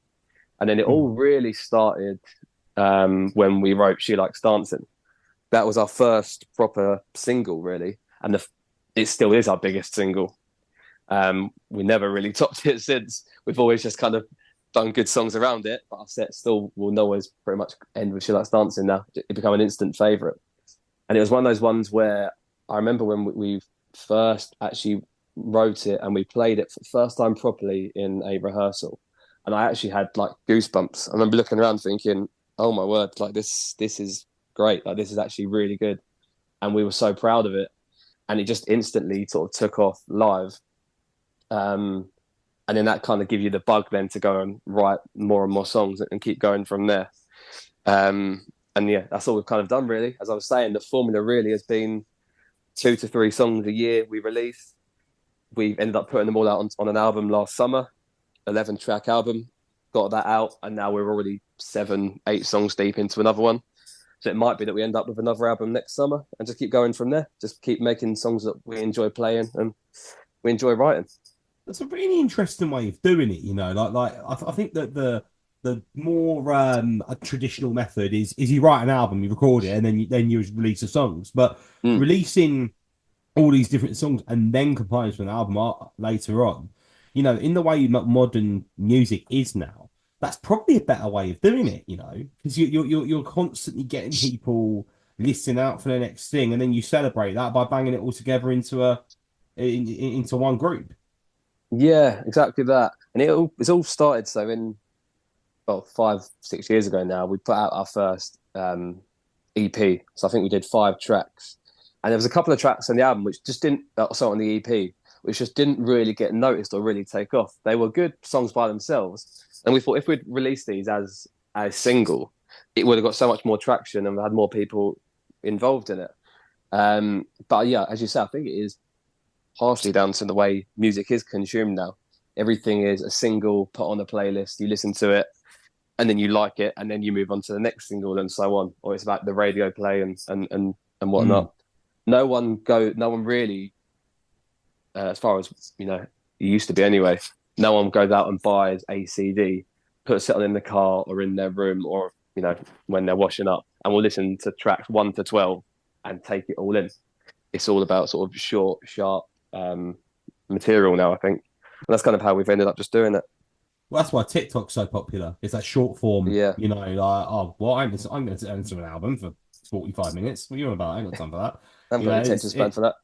And then it all really started when we wrote She Likes Dancing. That was our first proper single, really, and it still is our biggest single. We never really topped it since. We've always just kind of done good songs around it, but our set still will always pretty much end with She Likes Dancing now. It became an instant favourite. And it was one of those ones where I remember when we first actually wrote it and we played it for the first time properly in a rehearsal, and I actually had like goosebumps. I remember looking around thinking, oh my word, like this is great. Like this is actually really good. And we were so proud of it. And it just instantly sort of took off live. And then that kind of gives you the bug then to go and write more and more songs and keep going from there. And yeah, that's all we've kind of done, really. As I was saying, the formula really has been 2 to 3 songs a year we release. we ended up putting them all out on an album last summer, 11-track album. Got that out, and now we're already 7, 8 songs deep into another one. So it might be that we end up with another album next summer and just keep going from there. Just keep making songs that we enjoy playing and we enjoy writing. That's a really interesting way of doing it, I think that the more a traditional method is you write an album, you record it, and then you release the songs. But releasing all these different songs and then compiling to an album later on, in the way modern music is now, that's probably a better way of doing it, because you're constantly getting people listening out for the next thing, and then you celebrate that by banging it all together into one group. Yeah, exactly that. And it's all started in 5, 6 years ago now. We put out our first EP. So I think we did 5 tracks, and there was a couple of tracks on the album which just didn't. On the EP, which just didn't really get noticed or really take off. They were good songs by themselves, and we thought if we'd released these as a single, it would have got so much more traction and had more people involved in it. But yeah, as you say, I think it is partially down to the way music is consumed now. Everything is a single put on a playlist. You listen to it, and then you like it, and then you move on to the next single, and so on. Or it's about the radio play and whatnot. No one really, as far as it used to be anyway. No one goes out and buys a CD, puts it on in the car or in their room, or when they're washing up, and will listen to tracks 1 to 12 and take it all in. It's all about sort of short, sharp material now, I think. And that's kind of how we've ended up just doing it. Well, that's why TikTok's so popular. It's that short form. Yeah. I'm going to listen to an album for 45 minutes. What are you on about? I ain't got time for that. I haven't got any attention span for that.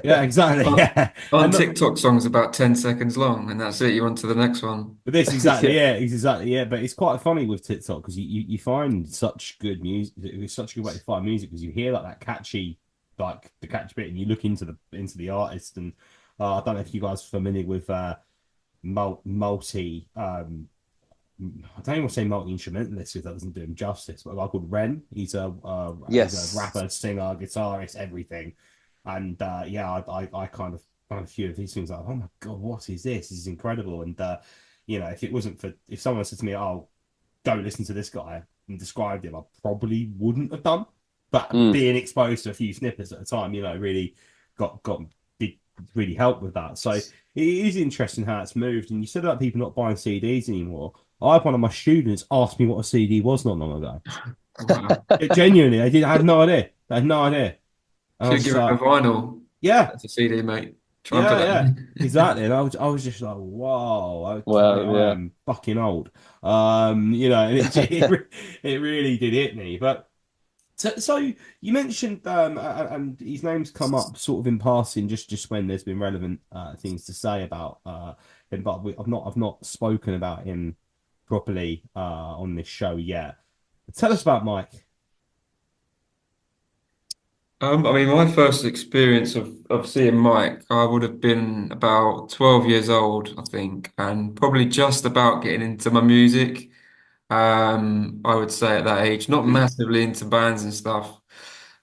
Yeah, exactly. Yeah. Aren't TikTok songs about 10 seconds long, and that's it? You're on to the next one. But this exactly, yeah. But it's quite funny with TikTok because you find such good music. It's such a good way to find music because you hear that catchy, like the catchy bit, and you look into the artist. And I don't know if you guys are familiar with multi. I don't even want to say multi-instrumentalist because that doesn't do him justice. But a guy called Ren, he's a rapper, singer, guitarist, everything. And I kind of found a few of these things like, oh my god, what is this? This is incredible. And if someone said to me, "Oh, go listen to this guy," and described him, I probably wouldn't have done. But being exposed to a few snippets at a time, really did really help with that. So it is interesting how it's moved. And you said about people not buying CDs anymore. I had one of my students ask me what a CD was not long ago. Wow. Genuinely, I had no idea. Should give it a vinyl. Yeah, That's a CD, mate. Exactly. And I was just like, wow, I'm fucking old. And it really did hit me. But so you mentioned and his name's come up sort of in passing, just when there's been relevant things to say about him. But I've not spoken about him properly on this show yet. Tell us about Mike. My first experience of seeing Mike, I would have been about 12 years old, I think, and probably just about getting into my music. I would say at that age, not massively into bands and stuff.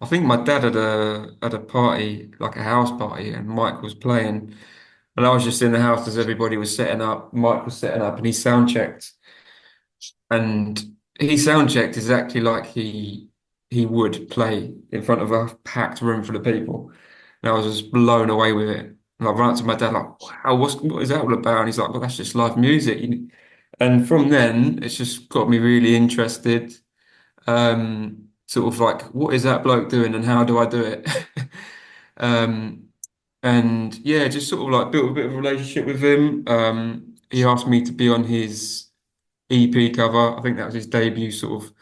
I think my dad had a party, like a house party, and Mike was playing, and I was just in the house as everybody was setting up. Mike was setting up, and he sound checked, exactly like he would play in front of a packed room full of people. And I was just blown away with it. And I ran up to my dad like, wow, what is that all about? And he's like, well, that's just live music. And from then, it's just got me really interested. Sort of like, what is that bloke doing and how do I do it? And yeah, just sort of like built a bit of a relationship with him. He asked me to be on his EP cover. I think that was his debut sort of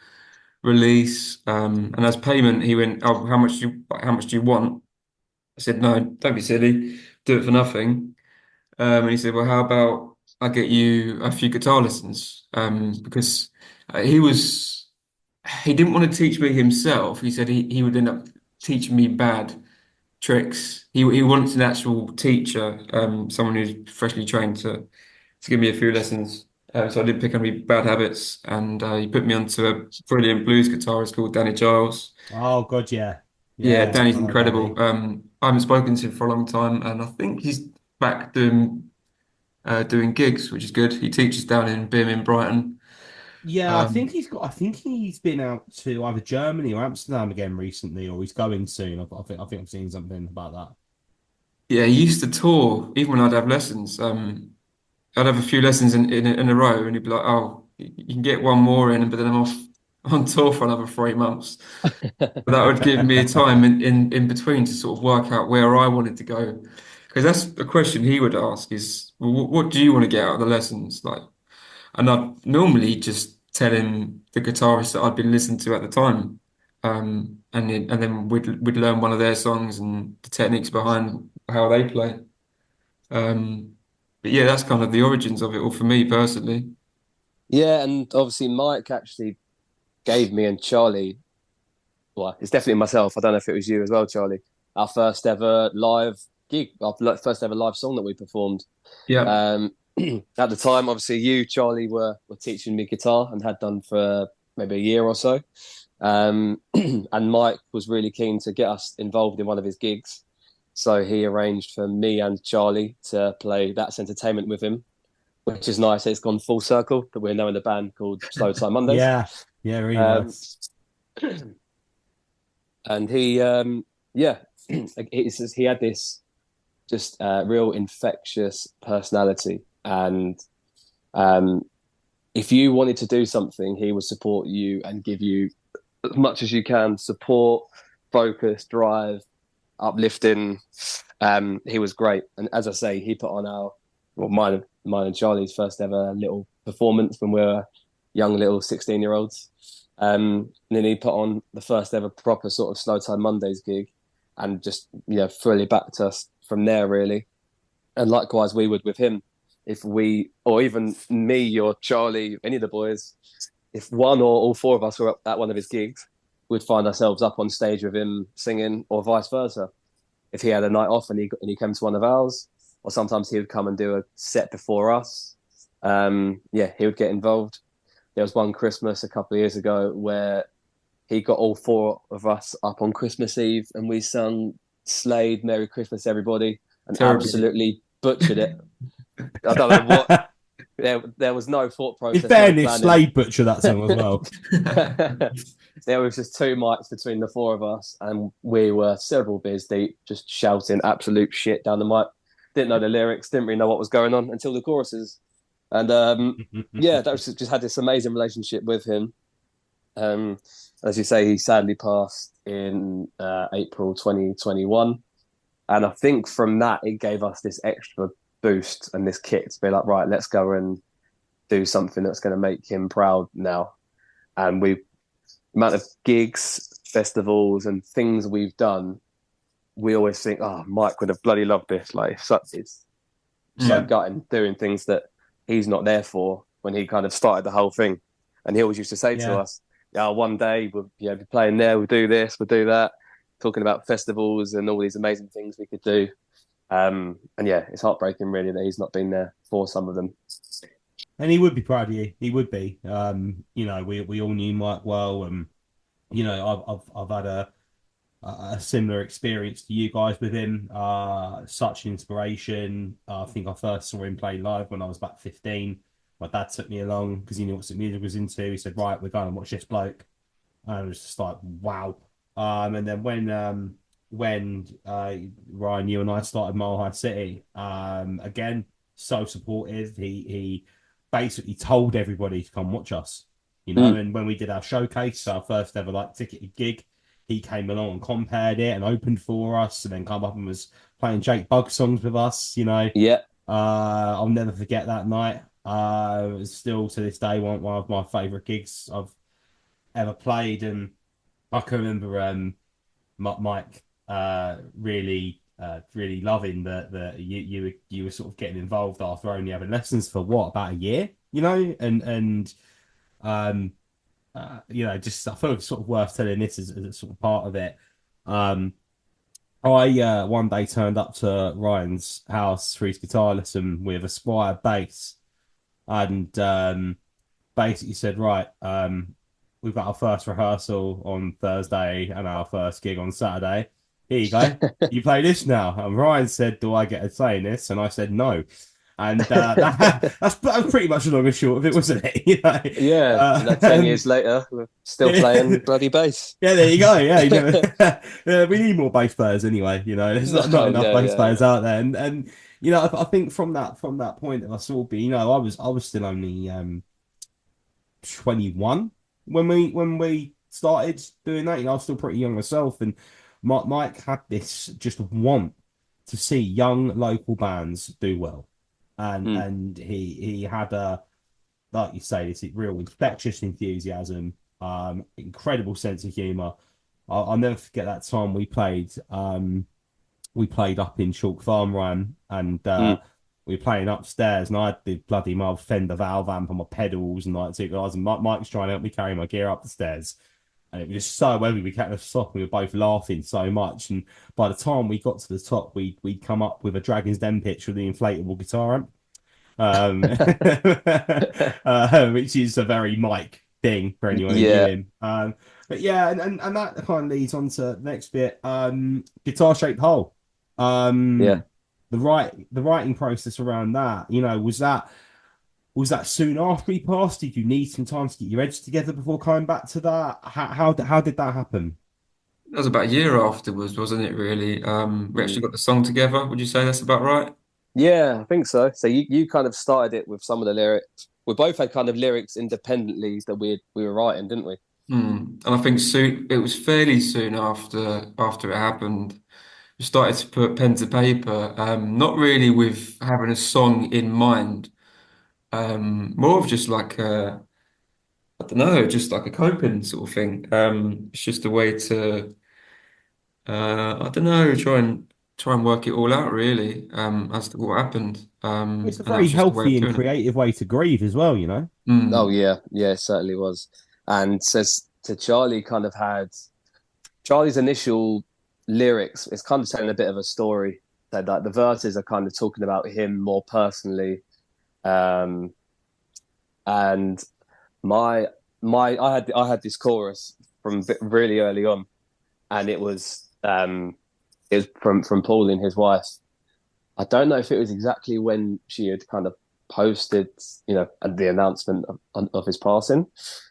release. And as payment, he went, "Oh, how much do you want?" I said, "No, don't be silly. Do it for nothing." And he said, "Well, how about I get you a few guitar lessons?" Because he didn't want to teach me himself. He said he would end up teaching me bad tricks. He wants an actual teacher, someone who's freshly trained to give me a few lessons. So I did pick up any bad habits, and he put me onto a brilliant blues guitarist called Danny Giles. Oh God, yeah. Yeah, Danny's incredible. I haven't spoken to him for a long time, and I think he's back doing gigs, which is good. He teaches down in BIM in Brighton. Yeah, Um, I think he's been out to either Germany or Amsterdam again recently, or he's going soon. I think I've seen something about that. yeah, he used to tour even when I'd have lessons. I'd have a few lessons in a row, and he'd be like, "Oh, you can get one more in, but then I'm off on tour for another 3 months." But that would give me time in between to sort of work out where I wanted to go. Because that's a question he would ask is, well, what do you want to get out of the lessons? Like, and I'd normally just tell him the guitarist that I'd been listening to at the time. And then we'd learn one of their songs and the techniques behind how they play. But yeah, that's kind of the origins of it all for me personally. Yeah, and obviously Mike actually gave me and Charlie, well, it's definitely myself. I don't know if it was you as well, Charlie. Our first ever live gig, our first ever live song that we performed. Yeah, Um, at the time, obviously, you, Charlie, were teaching me guitar and had done for maybe a year or so. And Mike was really keen to get us involved in one of his gigs. So he arranged for me and Charlie to play That's Entertainment with him, which is nice. It's gone full circle that we're now in a band called Slow Time Mondays. Yeah, yeah, really Um, nice. and he, yeah, he had this just real infectious personality. And um, if you wanted to do something, he would support you and give you as much as you can support, focus, drive, uplifting. He was great. And as I say, he put on mine and Charlie's first ever little performance when we were young little 16-year-olds. And then he put on the first ever proper sort of Slow Time Mondays gig and just, fully backed us from there, really. And likewise, we would with him. If we, or even me or Charlie, any of the boys, if one or all four of us were at one of his gigs, we'd find ourselves up on stage with him singing, or vice versa. If he had a night off and he came to one of ours, or sometimes he would come and do a set before us. Yeah, he would get involved. There was one Christmas a couple of years ago where he got all four of us up on Christmas Eve and we sung Slade, Merry Christmas, everybody, and terribly. absolutely butchered it. I don't know what. There was no thought In process, no fairness, planning. Slade butcher that song as well. There was just two mics between the four of us, and we were several beers deep, just shouting absolute shit down the mic. Didn't know the lyrics, didn't really know what was going on until the choruses. And yeah, that was just had this amazing relationship with him. As you say, he sadly passed in April 2021. And I think from that, it gave us this extra boost and this kick to be like, right, let's go and do something that's going to make him proud now. And amount of gigs, festivals, and things we've done, we always think, oh, Mike would have bloody loved this. Like, it's so Yeah. gutting doing things that he's not there for when he kind of started the whole thing. And he always used to say to Yeah. us, yeah, one day we'll be playing there, we'll do this, we'll do that, talking about festivals and all these amazing things we could do. And yeah, it's heartbreaking really that he's not been there for some of them. And he would be proud of you. He would be. We all knew Mike well, and I've had a similar experience to you guys with him. Such an inspiration. I think I first saw him play live when I was about 15. My dad took me along because he knew what some music was into. He said, "Right, we're going to watch this bloke," and I was just like, "Wow." And then when Ryan, you and I started Mile High City, again, so supportive. He basically told everybody to come watch us, Mm. And when we did our showcase, our first ever ticketed gig, he came along and compared it and opened for us, and then come up and was playing Jake Bugg songs with us. Yeah. I'll never forget that night. It was still to this day one of my favorite gigs I've ever played, and I can remember Mike really loving that you were sort of getting involved after only having lessons for about a year, and just I feel it's sort of worth telling this as a sort of part of it. I one day turned up to Ryan's house for his guitar lesson with a Squire bass, and basically said, right, we've got our first rehearsal on Thursday and our first gig on Saturday. here you go. You play this now. And Ryan said, do I get a say in this? And I said, no. And that's pretty much the long and short of it, wasn't it? Yeah, and that 10 years later, we're still playing bloody bass. Yeah, there you go. Yeah, yeah, we need more bass players anyway. There's not enough Yeah, bass yeah, players yeah. out there, and I think from that point of us all being, I was still only 21 when we started doing that. I was still pretty young myself, and Mike had this just want to see young local bands do well, and Mm. and he had a, like you say, this real infectious enthusiasm, incredible sense of humor. I'll never forget that time we played up in Chalk Farm Ryan, and Mm. we were playing upstairs, and I had the bloody mild Fender valve amp on my pedals and like two guys, and Mike's trying to help me carry my gear up the stairs. And it was just so heavy, we kept us stop. We were both laughing so much, and by the time we got to the top, we'd come up with a Dragon's Den pitch with the inflatable guitar amp, um, which is a very Mike thing for anyone who knew Yeah, him. But yeah, and that kind of leads on to the next bit. Guitar shaped hole. yeah. The writing process around that. Was that soon after he passed? Did you need some time to get your heads together before coming back to that? How did that happen? That was about a year afterwards, wasn't it, really? We actually Mm. got the song together. Would you say that's about right? Yeah, I think so. So you kind of started it with some of the lyrics. We both had kind of lyrics independently that we were writing, didn't we? And I think soon it was fairly soon after it happened. We started to put pen to paper, not really with having a song in mind, more of just like I don't know, just like a coping sort of thing. It's just a way to I don't know, try and work it all out really, as to what happened. It's a And that very was just a way healthy of and doing it. creative way to grieve as well. Oh Mm. yeah, yeah, it certainly was. And says to Charlie kind of had Charlie's initial lyrics is kind of telling a bit of a story. That like the verses are kind of talking about him more personally. Um, and my I had this chorus from really early on, and it was from Pauline, his wife. I don't know if it was exactly when she had kind of posted, the announcement of his passing,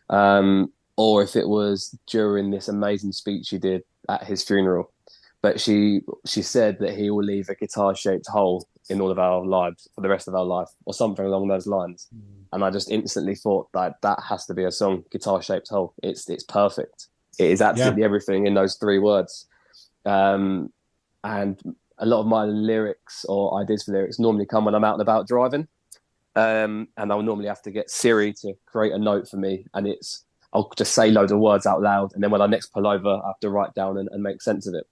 or if it was during this amazing speech he did at his funeral. But she said that he will leave a guitar-shaped hole in all of our lives for the rest of our life, or something along those lines. And I just instantly thought that has to be a song, guitar-shaped hole. It's perfect. It is Yeah. absolutely everything in those three words. Um, and a lot of my lyrics or ideas for lyrics normally come when I'm out and about driving. And I'll normally have to get Siri to create a note for me, and I'll just say loads of words out loud, and then when I next pull over, I have to write down and make sense of it.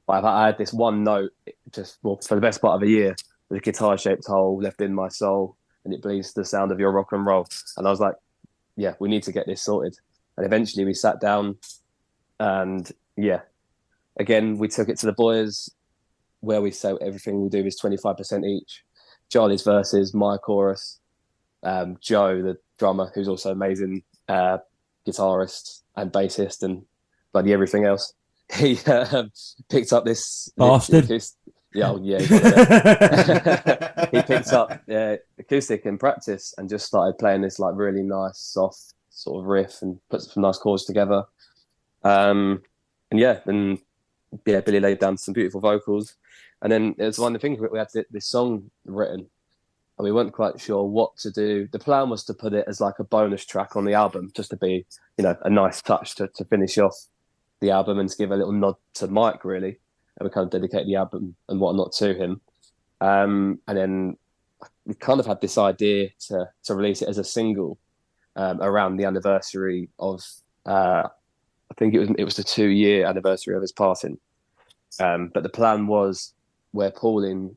But I had this one note for the best part of a year, the guitar-shaped hole left in my soul, and it bleeds the sound of your rock and roll. And I was like, yeah, we need to get this sorted. And eventually we sat down, and yeah, again we took it to the boys, where we say everything we do is 25% each. Charlie's verses, my chorus, Joe, the drummer, who's also amazing guitarist and bassist and bloody everything else. He picked up this Bastard. yeah, oh, yeah, he got it. He picked up acoustic in practice and just started playing this like really nice, soft sort of riff and put some nice chords together. And Billy laid down some beautiful vocals. And then it was one of the things we had this song written, and we weren't quite sure what to do. The plan was to put it as like a bonus track on the album, just to be, a nice touch to finish off the album and to give a little nod to Mike, really. And we kind of dedicate the album and whatnot to him. And then we kind of had this idea to release it as a single around the anniversary of, I think it was the 2-year anniversary of his passing. But the plan was, where Pauline,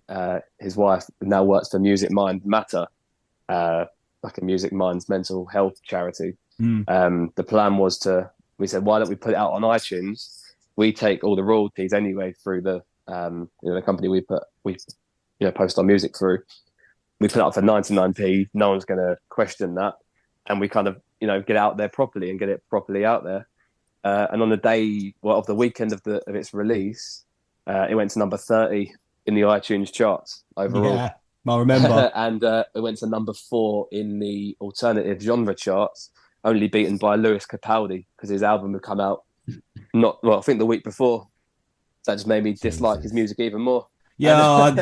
his wife, now works for Music Mind Matter, like a Music Mind's mental health charity. The plan was we said, why don't we put it out on iTunes? We take all the royalties anyway through the company we post our music through. We put it up for 99p. No one's going to question that, and we kind of get out there properly and get it properly out there. And on the day, of the weekend of its release, It went to number 30 in the iTunes charts overall. Yeah, I remember. And it went to number 4 in the alternative genre charts, only beaten by Lewis Capaldi because his album had come out I think the week before. That just made me dislike his Jesus. music even more. Yeah,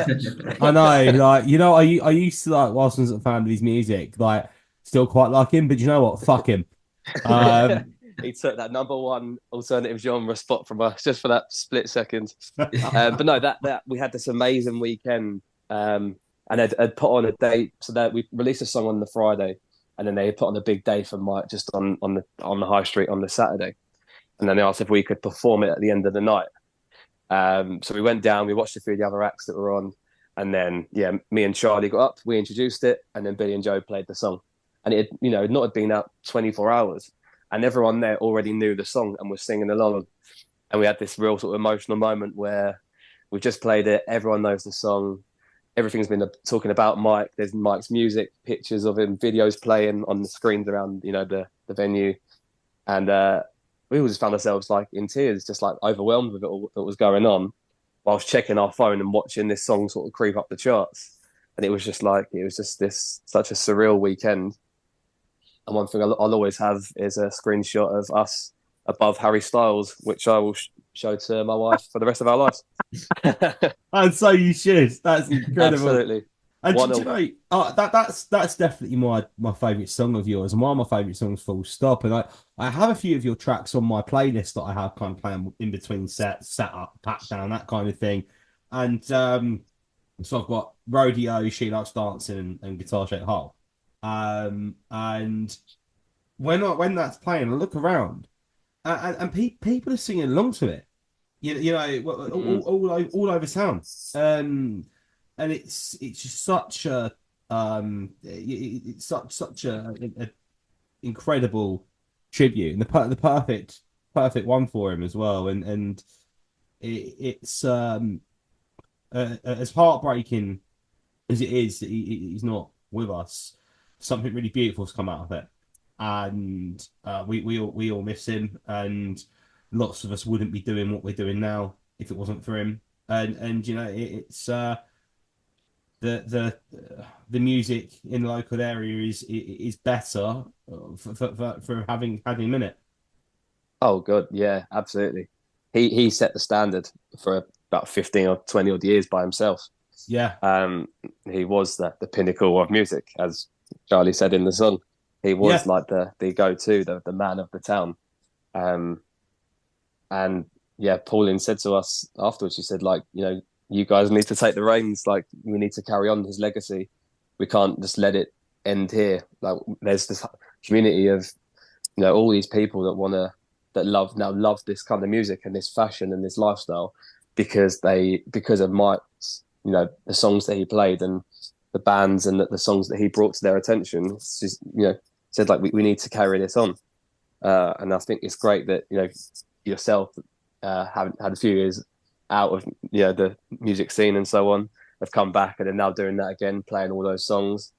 And I know. Like, I used to like whilst I was a fan of his music, like still quite like him, but you know what? Fuck him. he took that number 1 alternative genre spot from us just for that split second. But no, that we had this amazing weekend, and had put on a date so that we released a song on the Friday, and then they put on a big day for Mike just on the high street on the Saturday, and then they asked if we could perform it at the end of the night. So we went down, we watched a few of the other acts that were on, and then me and Charlie got up, we introduced it, and then Billy and Joe played the song, and it not had been out 24 hours, and everyone there already knew the song and was singing along, and we had this real sort of emotional moment where we've just played it, everyone knows the song, everything's been talking about Mike. There's Mike's music, pictures of him, videos playing on the screens around the venue, and we all just found ourselves like in tears, just like overwhelmed with it all that was going on, whilst checking our phone and watching this song sort of creep up the charts. And it was just this such a surreal weekend. And one thing I'll always have is a screenshot of us above Harry Styles, which I will show to my wife for the rest of our lives. And so you should. That's incredible. Absolutely. And do you know, that's definitely my favourite song of yours, and one of my favourite songs, full stop. And I have a few of your tracks on my playlist that I have kind of playing in between sets, set up, pat down, that kind of thing. And so I've got Rodeo, She Likes Dancing, and Guitar Shaped Hole. And when that's playing, I look around, and people are singing along to it. All over town. And it's just such a it's such a incredible tribute, and the perfect one for him as well. And it's as heartbreaking as it is that he's not with us. Something really beautiful has come out of it, and we all miss him, and lots of us wouldn't be doing what we're doing now if it wasn't for him. And it's the music in the local area is better for having had him in it. Oh God, yeah, absolutely. He set the standard for about 15 or 20 odd years by himself. Yeah. He was the pinnacle of music, as Charlie said in the song. He was like the go-to, the man of the town. And yeah, Pauline said to us afterwards, she said, like, you guys need to take the reins. Like, we need to carry on his legacy. We can't just let it end here. Like, there's this community of, all these people that love this kind of music and this fashion and this lifestyle because of Mike's, the songs that he played and the bands and the songs that he brought to their attention. It's just, said like, we need to carry this on. And I think it's great that, yourself, having had a few years out of the music scene and so on, have come back and are now doing that again, playing all those songs.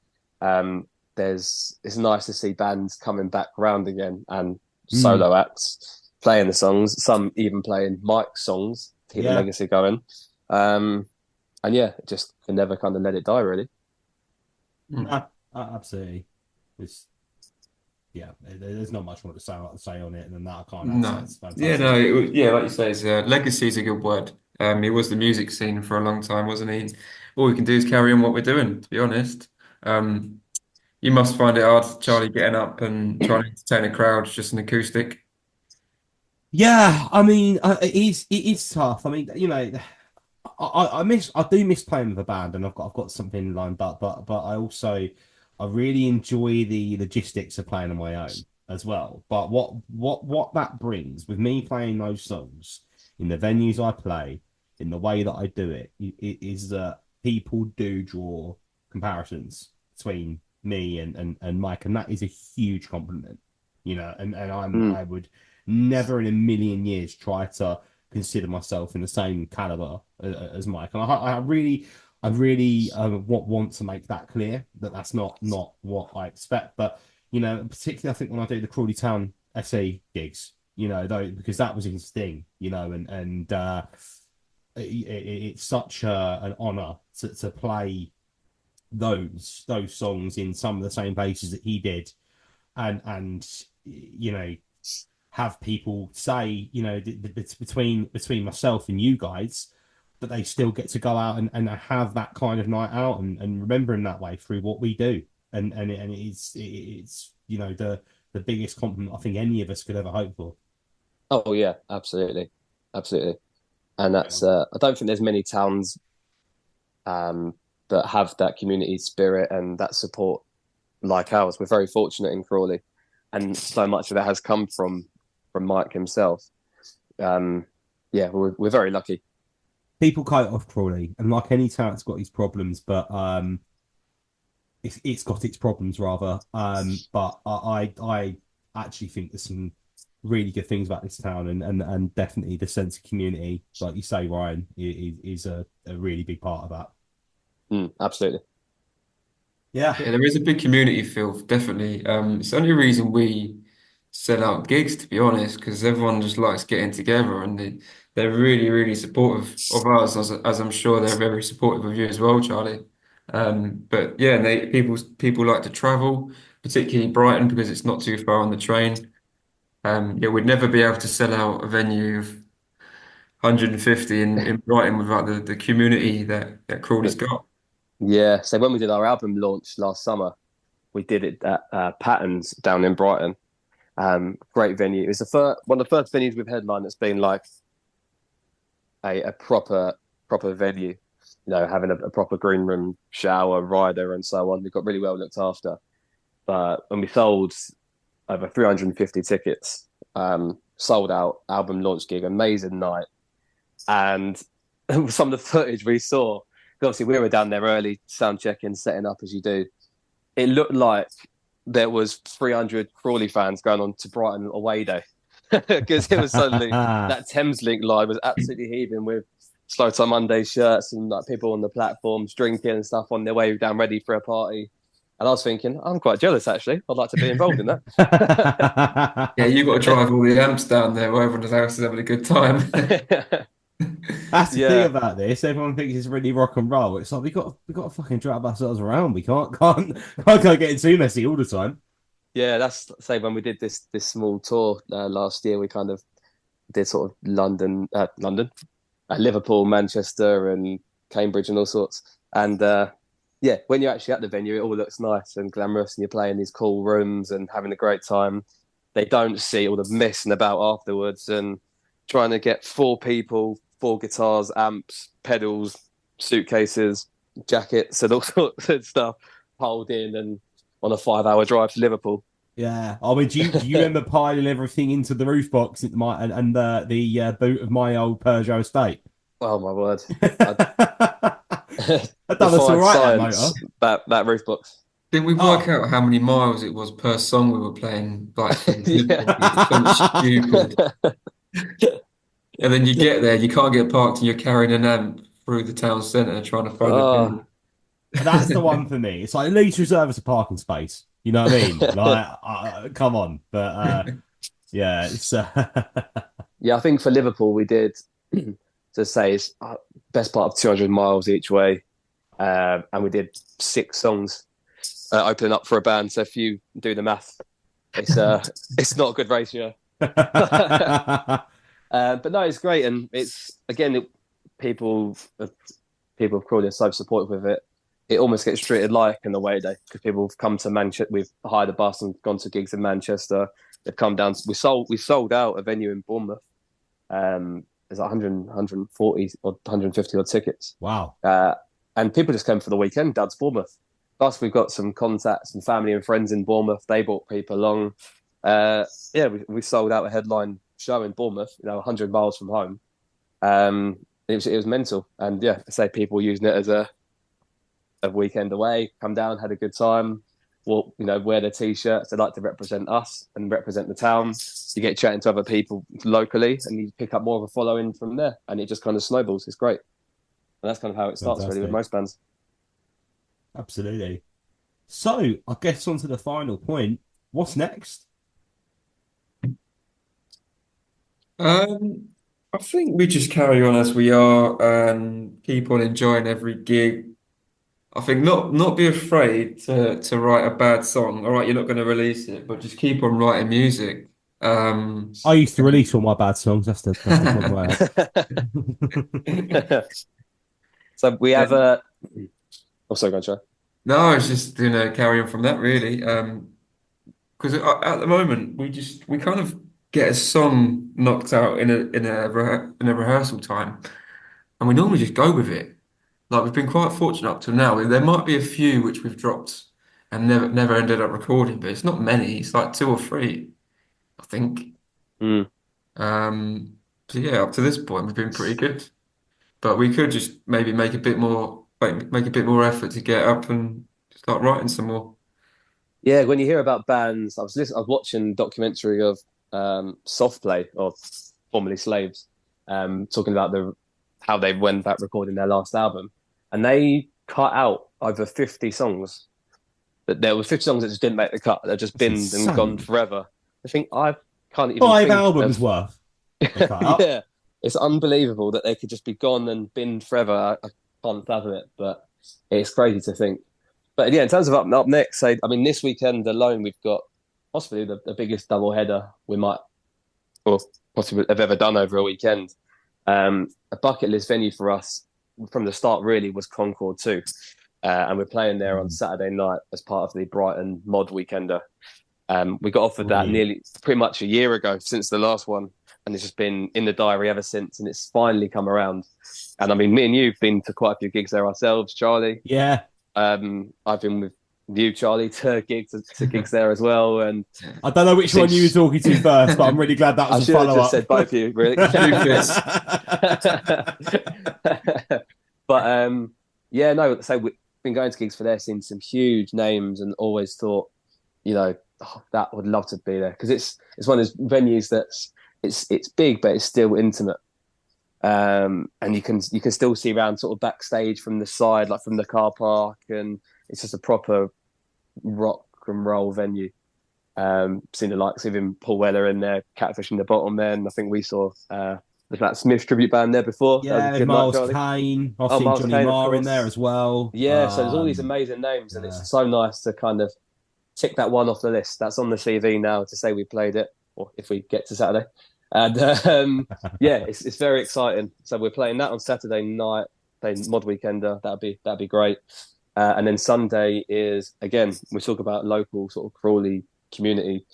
It's nice to see bands coming back around again and solo acts playing the songs, some even playing Mike's songs to keep the legacy going. And just can never kind of let it die, really. Absolutely. There's not much more to say on it than that. I can't. No. It's fantastic. Like you say, legacy is a good word. He was the music scene for a long time, wasn't he? All we can do is carry on what we're doing, to be honest. You must find it hard, Charlie, getting up and trying to entertain a crowd, just an acoustic. Yeah, I mean, it is tough. I mean, I do miss playing with a band, and I've got something lined up, but I really enjoy the logistics of playing on my own as well. But what that brings with me playing those songs in the venues I play, in the way that I do it is that people do draw comparisons between me and Mike, and that is a huge compliment, and I would never in a million years try to consider myself in the same caliber as Mike. And I really want to make that clear that that's not what I expect. But particularly I think when I do the Crawley Town SE gigs, though, because that was his thing, and it's such an honour to play those songs in some of the same places that he did, and have people say, between myself and you guys, that they still get to go out and have that kind of night out and remember him that way through what we do. And it's the biggest compliment I think any of us could ever hope for. Oh yeah, absolutely, absolutely. And that's I don't think there's many towns that have that community spirit and that support like ours. We're very fortunate in Crawley, and so much of that has come from Mike himself. Yeah, we're very lucky. People kite off Crawley, and like any town, it's got its problems, but it's got its problems rather. But I actually think there's some really good things about this town, and definitely the sense of community, like you say, Ryan, is a really big part of that. Absolutely. Yeah, there is a big community feel, definitely. It's the only reason we sell out gigs, to be honest, because everyone just likes getting together and they're really, really supportive of us, as I'm sure they're very supportive of you as well, Charlie. But yeah, people like to travel, particularly Brighton, because it's not too far on the train. Yeah, we'd never be able to sell out a venue of 150 in Brighton without the community that Crawley's got. Yeah. So when we did our album launch last summer, we did it at Patton's down in Brighton. Great venue. It was one of the first venues we've headlined that's been like a proper venue. Having a proper green room, shower, rider, and so on. We got really well looked after. But when we sold over 350 tickets, sold out album launch gig, amazing night. And some of the footage we saw, obviously we were down there early, sound checking, setting up as you do. It looked like there was 300 Crawley fans going on to Brighton away day, because it was suddenly that Thameslink line was absolutely heaving with Slow Time Monday shirts and like people on the platforms drinking and stuff on their way down ready for a party. And I was thinking, I'm quite jealous actually. I'd like to be involved in that. Yeah, you got to drive all the amps down there where everyone else is having a good time. that's the Yeah. thing about this. Everyone thinks it's really rock and roll. It's like we got to fucking drive ourselves around. We can't get too messy all the time. Yeah, that's say when we did this small tour last year, we kind of did sort of Liverpool, Manchester, and Cambridge, and all sorts. And yeah, when you're actually at the venue, it all looks nice and glamorous, and you're playing these cool rooms and having a great time. They don't see all the messing about afterwards and trying to get 4 people, 4 guitars, amps, pedals, suitcases, jackets, and all sorts of stuff piled in and on a 5-hour drive to Liverpool. Yeah, I mean, do you remember piling everything into the roof box and the boot of my old Peugeot estate? Oh my word! That done us all right, that that roof box. Did we work out how many miles it was per song we were playing? Like, something stupid. And then you get there, you can't get parked, and you're carrying an amp through the town centre trying to find a venue. That's the one for me. It's like at least reserve us a parking space. You know what I mean? Like, come on. But yeah, it's yeah. I think for Liverpool we did to say it's best part of 200 miles each way, and we did 6 songs opening up for a band. So if you do the math, it's not a good ratio. But no, it's great, and it's again people of Crawley are so supportive with it. It almost gets treated like an away day because people have come to Manchester. We've hired a bus and gone to gigs in Manchester. They've come down. We sold out a venue in Bournemouth. There's 140 or 150 odd tickets. Wow. And people just came for the weekend down to Bournemouth. Plus, we've got some contacts and family and friends in Bournemouth. They brought people along. Yeah, we sold out a headline show in Bournemouth. 100 miles from home. It was mental. And yeah, I say people using it as a weekend away, come down, had a good time, wear their t-shirts. They like to represent us and represent the town. You get chatting to other people locally and you pick up more of a following from there, and it just kind of snowballs. It's great. And that's kind of how it starts. Fantastic. Really, with most bands. Absolutely. So I guess on to the final point. What's next? I think we just carry on as we are and keep on enjoying every gig. I think not be afraid to write a bad song. All right, you're not going to release it, but just keep on writing music. I used to release all my bad songs. That's the problem I had. So we Yeah. have a. Oh, sorry, go on, Charlie. No, it's just carry on from that really. Because at the moment we kind of get a song knocked out in a rehearsal time, and we normally just go with it. Like we've been quite fortunate up to now. There might be a few which we've dropped and never ended up recording, but it's not many. It's like two or three, I think. Mm. So yeah, up to this point we've been pretty good. But we could just maybe make a bit more make a bit more effort to get up and start writing some more. Yeah, when you hear about bands, I was watching a documentary of Soft Play, or formerly Slaves, talking about how they went back recording their last album, and they cut out over 50 songs. But there were 50 songs that just didn't make the cut. They've just That's been and gone insane. forever. I think I can't even 5 think albums of. worth. They cut up. Yeah, it's unbelievable that they could just be gone and binned forever. I can't fathom it, but it's crazy to think. But yeah, in terms of up next, say, I mean, this weekend alone, we've got possibly the biggest double header we might, or possibly have ever done over a weekend. A bucket list venue for us from the start really was Concord too, and we're playing there on Saturday night as part of the Brighton Mod Weekender. We got offered that nearly pretty much a year ago since the last one, and it's just been in the diary ever since, and it's finally come around. And I mean, me and you've been to quite a few gigs there ourselves, Charlie. Yeah. I've been with you, Charlie, to gigs there as well. And I don't know which one you were talking to first, but I'm really glad that I was a should have follow-up. just said both of you, really. But yeah, no. So we've been going to gigs for there, seen some huge names, and always thought, that would love to be there, because it's one of those venues that's it's big, but it's still intimate. And you can still see around sort of backstage from the side, like from the car park, and it's just a proper rock and roll venue. Seen the likes of him, Paul Weller in there, Catfish in the bottom there, and I think we saw that Smith tribute band there before. Yeah, Miles Kane. I've seen Miles Johnny Kane, Marr in there as well. Yeah, so there's all these amazing names, and it's so nice to kind of tick that one off the list. That's on the CV now to say we played it, or if we get to Saturday. And yeah, it's very exciting. So we're playing that on Saturday night, playing Mod Weekender. That'd be great. And then Sunday is, again, we talk about local sort of Crawley community,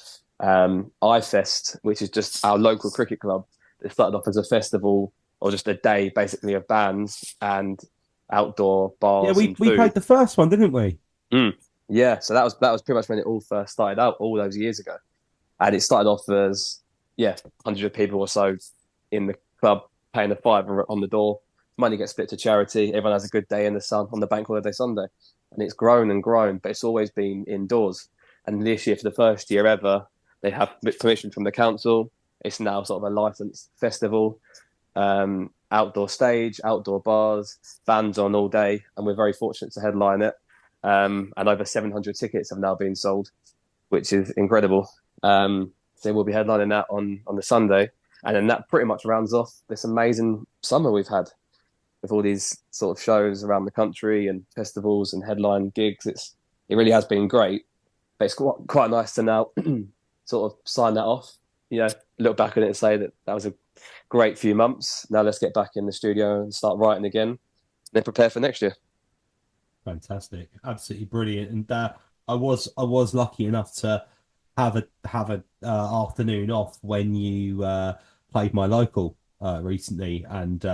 iFest, which is just our local cricket club. It started off as a festival, or just a day basically of bands and outdoor bars. Yeah, we played the first one, didn't we? Yeah, so that was pretty much when it all first started out all those years ago. And it started off as 100 people or so in the club paying a £5 on the door. Money gets split to charity. Everyone has a good day in the sun on the bank holiday Sunday. And it's grown and grown, but it's always been indoors. And this year, for the first year ever, they have permission from the council. It's now sort of a licensed festival. Outdoor stage, outdoor bars, bands on all day. And we're very fortunate to headline it. And over 700 tickets have now been sold, which is incredible. So we'll be headlining that on the Sunday. And then that pretty much rounds off this amazing summer we've had with all these sort of shows around the country and festivals and headline gigs. It really has been great. But it's quite nice to now sort of sign that off, look back on it and say that was a great few months. Now let's get back in the studio and start writing again, and then prepare for next year. Fantastic, absolutely brilliant. And I was lucky enough to have a afternoon off when you played my local recently, and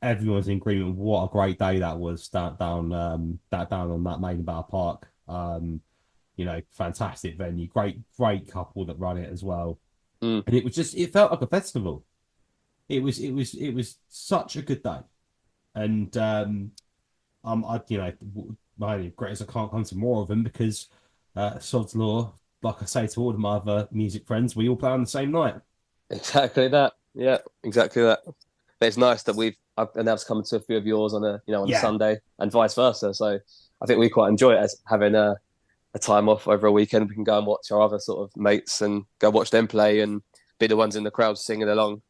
everyone's in agreement. What a great day that was down on that main bar park. Fantastic venue, great couple that run it as well, and it felt like a festival. It was such a good day, and my regret is I can't come to more of them because sod's law. Like I say to all of my other music friends, we all play on the same night. Exactly that. Yeah, exactly that. But it's nice that I've announced coming to a few of yours on a Sunday and vice versa. So I think we quite enjoy it as having a time off over a weekend. We can go and watch our other sort of mates and go watch them play and be the ones in the crowd singing along.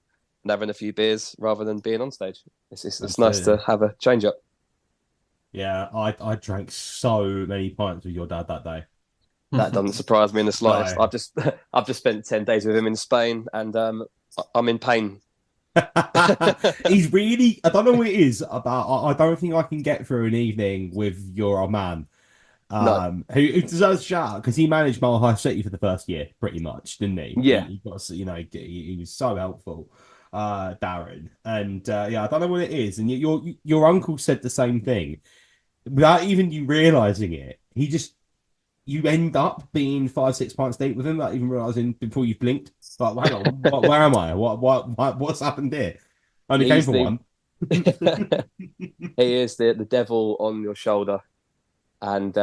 and having a few beers rather than being on stage. It's nice Absolutely. to have a change up. Yeah, I drank so many pints with your dad that day. That doesn't surprise me in the slightest. No. I've just spent 10 days with him in Spain, and I'm in pain. He's really, I don't know what it is about. I don't think I can get through an evening with your old man. No, Who deserves a shout because he managed Mile High City for the first year, pretty much, didn't he? yeah, He got, he was so helpful, Darren. And yeah, I don't know what it is. And your uncle said the same thing without even you realizing it. You end up being 5-6 pints deep with him, without even realizing before you blinked. Like, hang on, where am I? What's happened here? Only came he's for one. he is the devil on your shoulder, and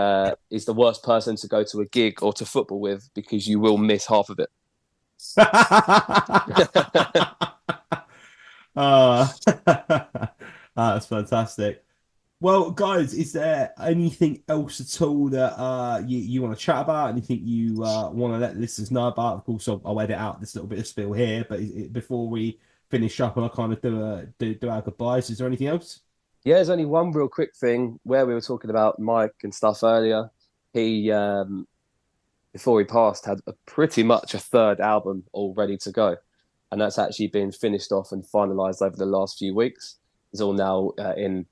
he's the worst person to go to a gig or to football with because you will miss half of it. That's fantastic. Well, guys, is there anything else at all that you want to chat about? Anything you want to let listeners know about? Of course, I'll edit out this little bit of spiel here, but before we finish up and I kind of do our goodbyes, is there anything else? Yeah, there's only one real quick thing where we were talking about Mike and stuff earlier. He before he passed had pretty much a third album all ready to go, and that's actually been finished off and finalized over the last few weeks. It's all now in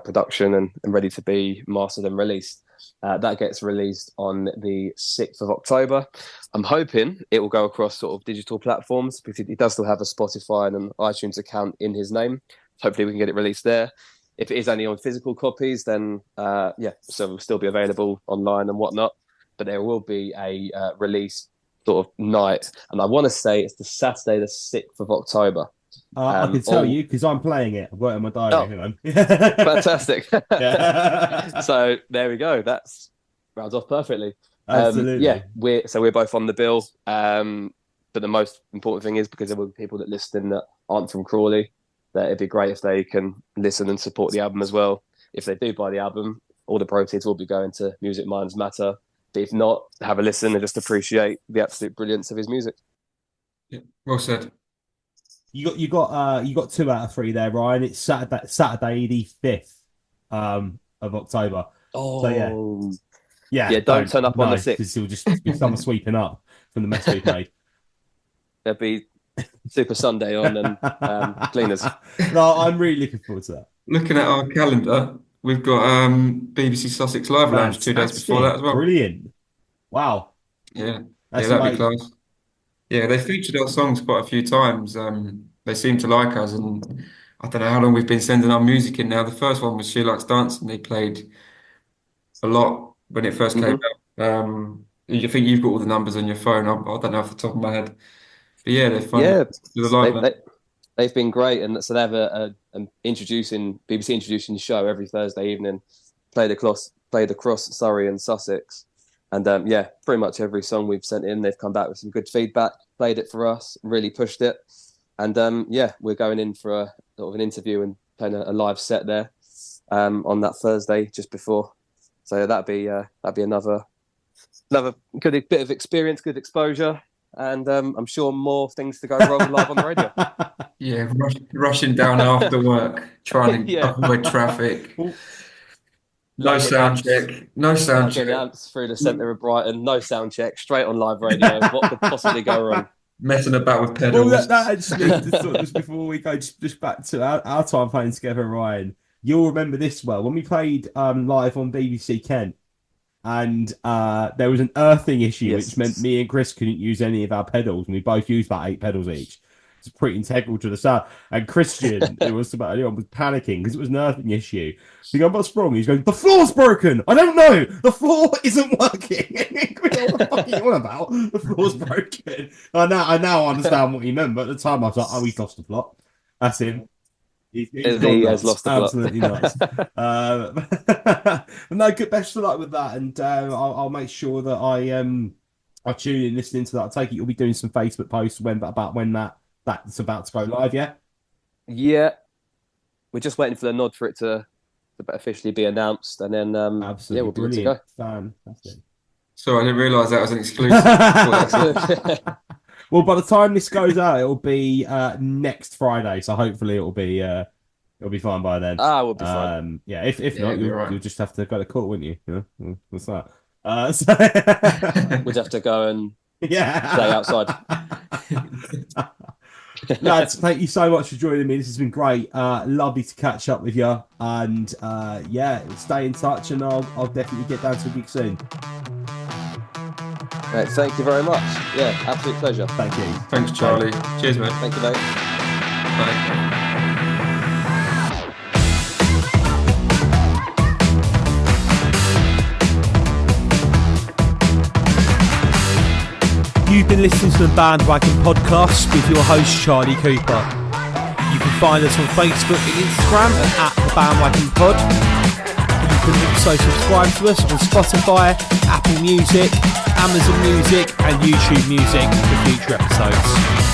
production and ready to be mastered and released. That gets released on the 6th of October. I'm hoping it will go across sort of digital platforms because he does still have a Spotify and an iTunes account in his name. Hopefully we can get it released there. If it is only on physical copies, then yeah, so it will still be available online and whatnot. But there will be a release sort of night. And I want to say it's the Saturday, the 6th of October. I can tell you because I'm playing it. I've got it in my diary. Oh, fantastic. So there we go. That's rounds off perfectly. Absolutely. Yeah, we're both on the bill. But the most important thing is because there will be people that listen that aren't from Crawley, that it'd be great if they can listen and support the album as well. If they do buy the album, all the proceeds will be going to Music Minds Matter. But if not, have a listen and just appreciate the absolute brilliance of his music. Yeah, well said. You got 2 out of 3 there, Ryan. It's Saturday the 5th of October. Oh, so yeah. Don't turn up on the 6th because it'll just be someone sweeping up from the mess we've made. There'll be Super Sunday on and cleaners. No, I'm really looking forward to that. Looking at our calendar, we've got BBC Sussex Live Lounge 2 days before that as well. Brilliant. Wow. Yeah, That's that'd be class. Yeah, they featured our songs quite a few times. They seem to like us, and I don't know how long we've been sending our music in now. The first one was She Likes Dancing. They played a lot when it first came out. I think you've got all the numbers on your phone. I don't know off the top of my head. But yeah, they're fun. Yeah, they've been great, and so they have BBC introducing the show every Thursday evening. Played across Surrey and Sussex, and yeah, pretty much every song we've sent in, they've come back with some good feedback. Played it for us, really pushed it, and yeah, we're going in for a sort of an interview and playing a live set there on that Thursday just before. So that'd be another good bit of experience, good exposure. And I'm sure more things to go wrong live on the radio. Yeah, rushing down after work, trying to avoid traffic. No sound check. Through the centre of Brighton, no sound check, straight on live radio. What could possibly go wrong? Messing about with pedals. Well, that actually, just before we go, just back to our time playing together, Ryan, you'll remember this well. When we played live on BBC Kent, and there was an earthing issue, which meant me and Chris couldn't use any of our pedals, and we both used about 8 pedals each. It's pretty integral to the sound. And Christian, was panicking because it was an earthing issue. So you go, what's wrong? He's going, the floor's broken. I don't know. The floor isn't working. What the fuck are you on about? The floor's broken. I now understand what he meant, but at the time I was like, oh, he's lost the plot. That's him. He has lost the plot. Absolutely nuts. No, good. Best of luck with that, and I'll make sure that I tune in, listening to that. I take it you'll be doing some Facebook posts about when that's about to go live. Yeah, we're just waiting for the nod for it to officially be announced, and then absolutely we'll be good to go. Fantastic. So I didn't realise that was an exclusive. Well, by the time this goes out, it'll be next Friday, so hopefully it'll be fine by then. We'll be fine. Yeah, if not, it'll be all right. you'll just have to go to court, wouldn't you? What's that? We'd have to go and yeah, stay outside. Lads, thank you so much for joining me. This has been great. Lovely to catch up with you, and stay in touch, and I'll definitely get down to a gig soon. Right, thank you very much. Yeah, absolute pleasure. Thank you. Thanks, Charlie. Cheers, mate. Thank you, mate. Bye. You've been listening to the Bandwagon Podcast with your host, Charlie Cooper. You can find us on Facebook and Instagram at The Bandwagon Pod. You can also subscribe to us on Spotify, Apple Music, Amazon Music and YouTube Music for future episodes.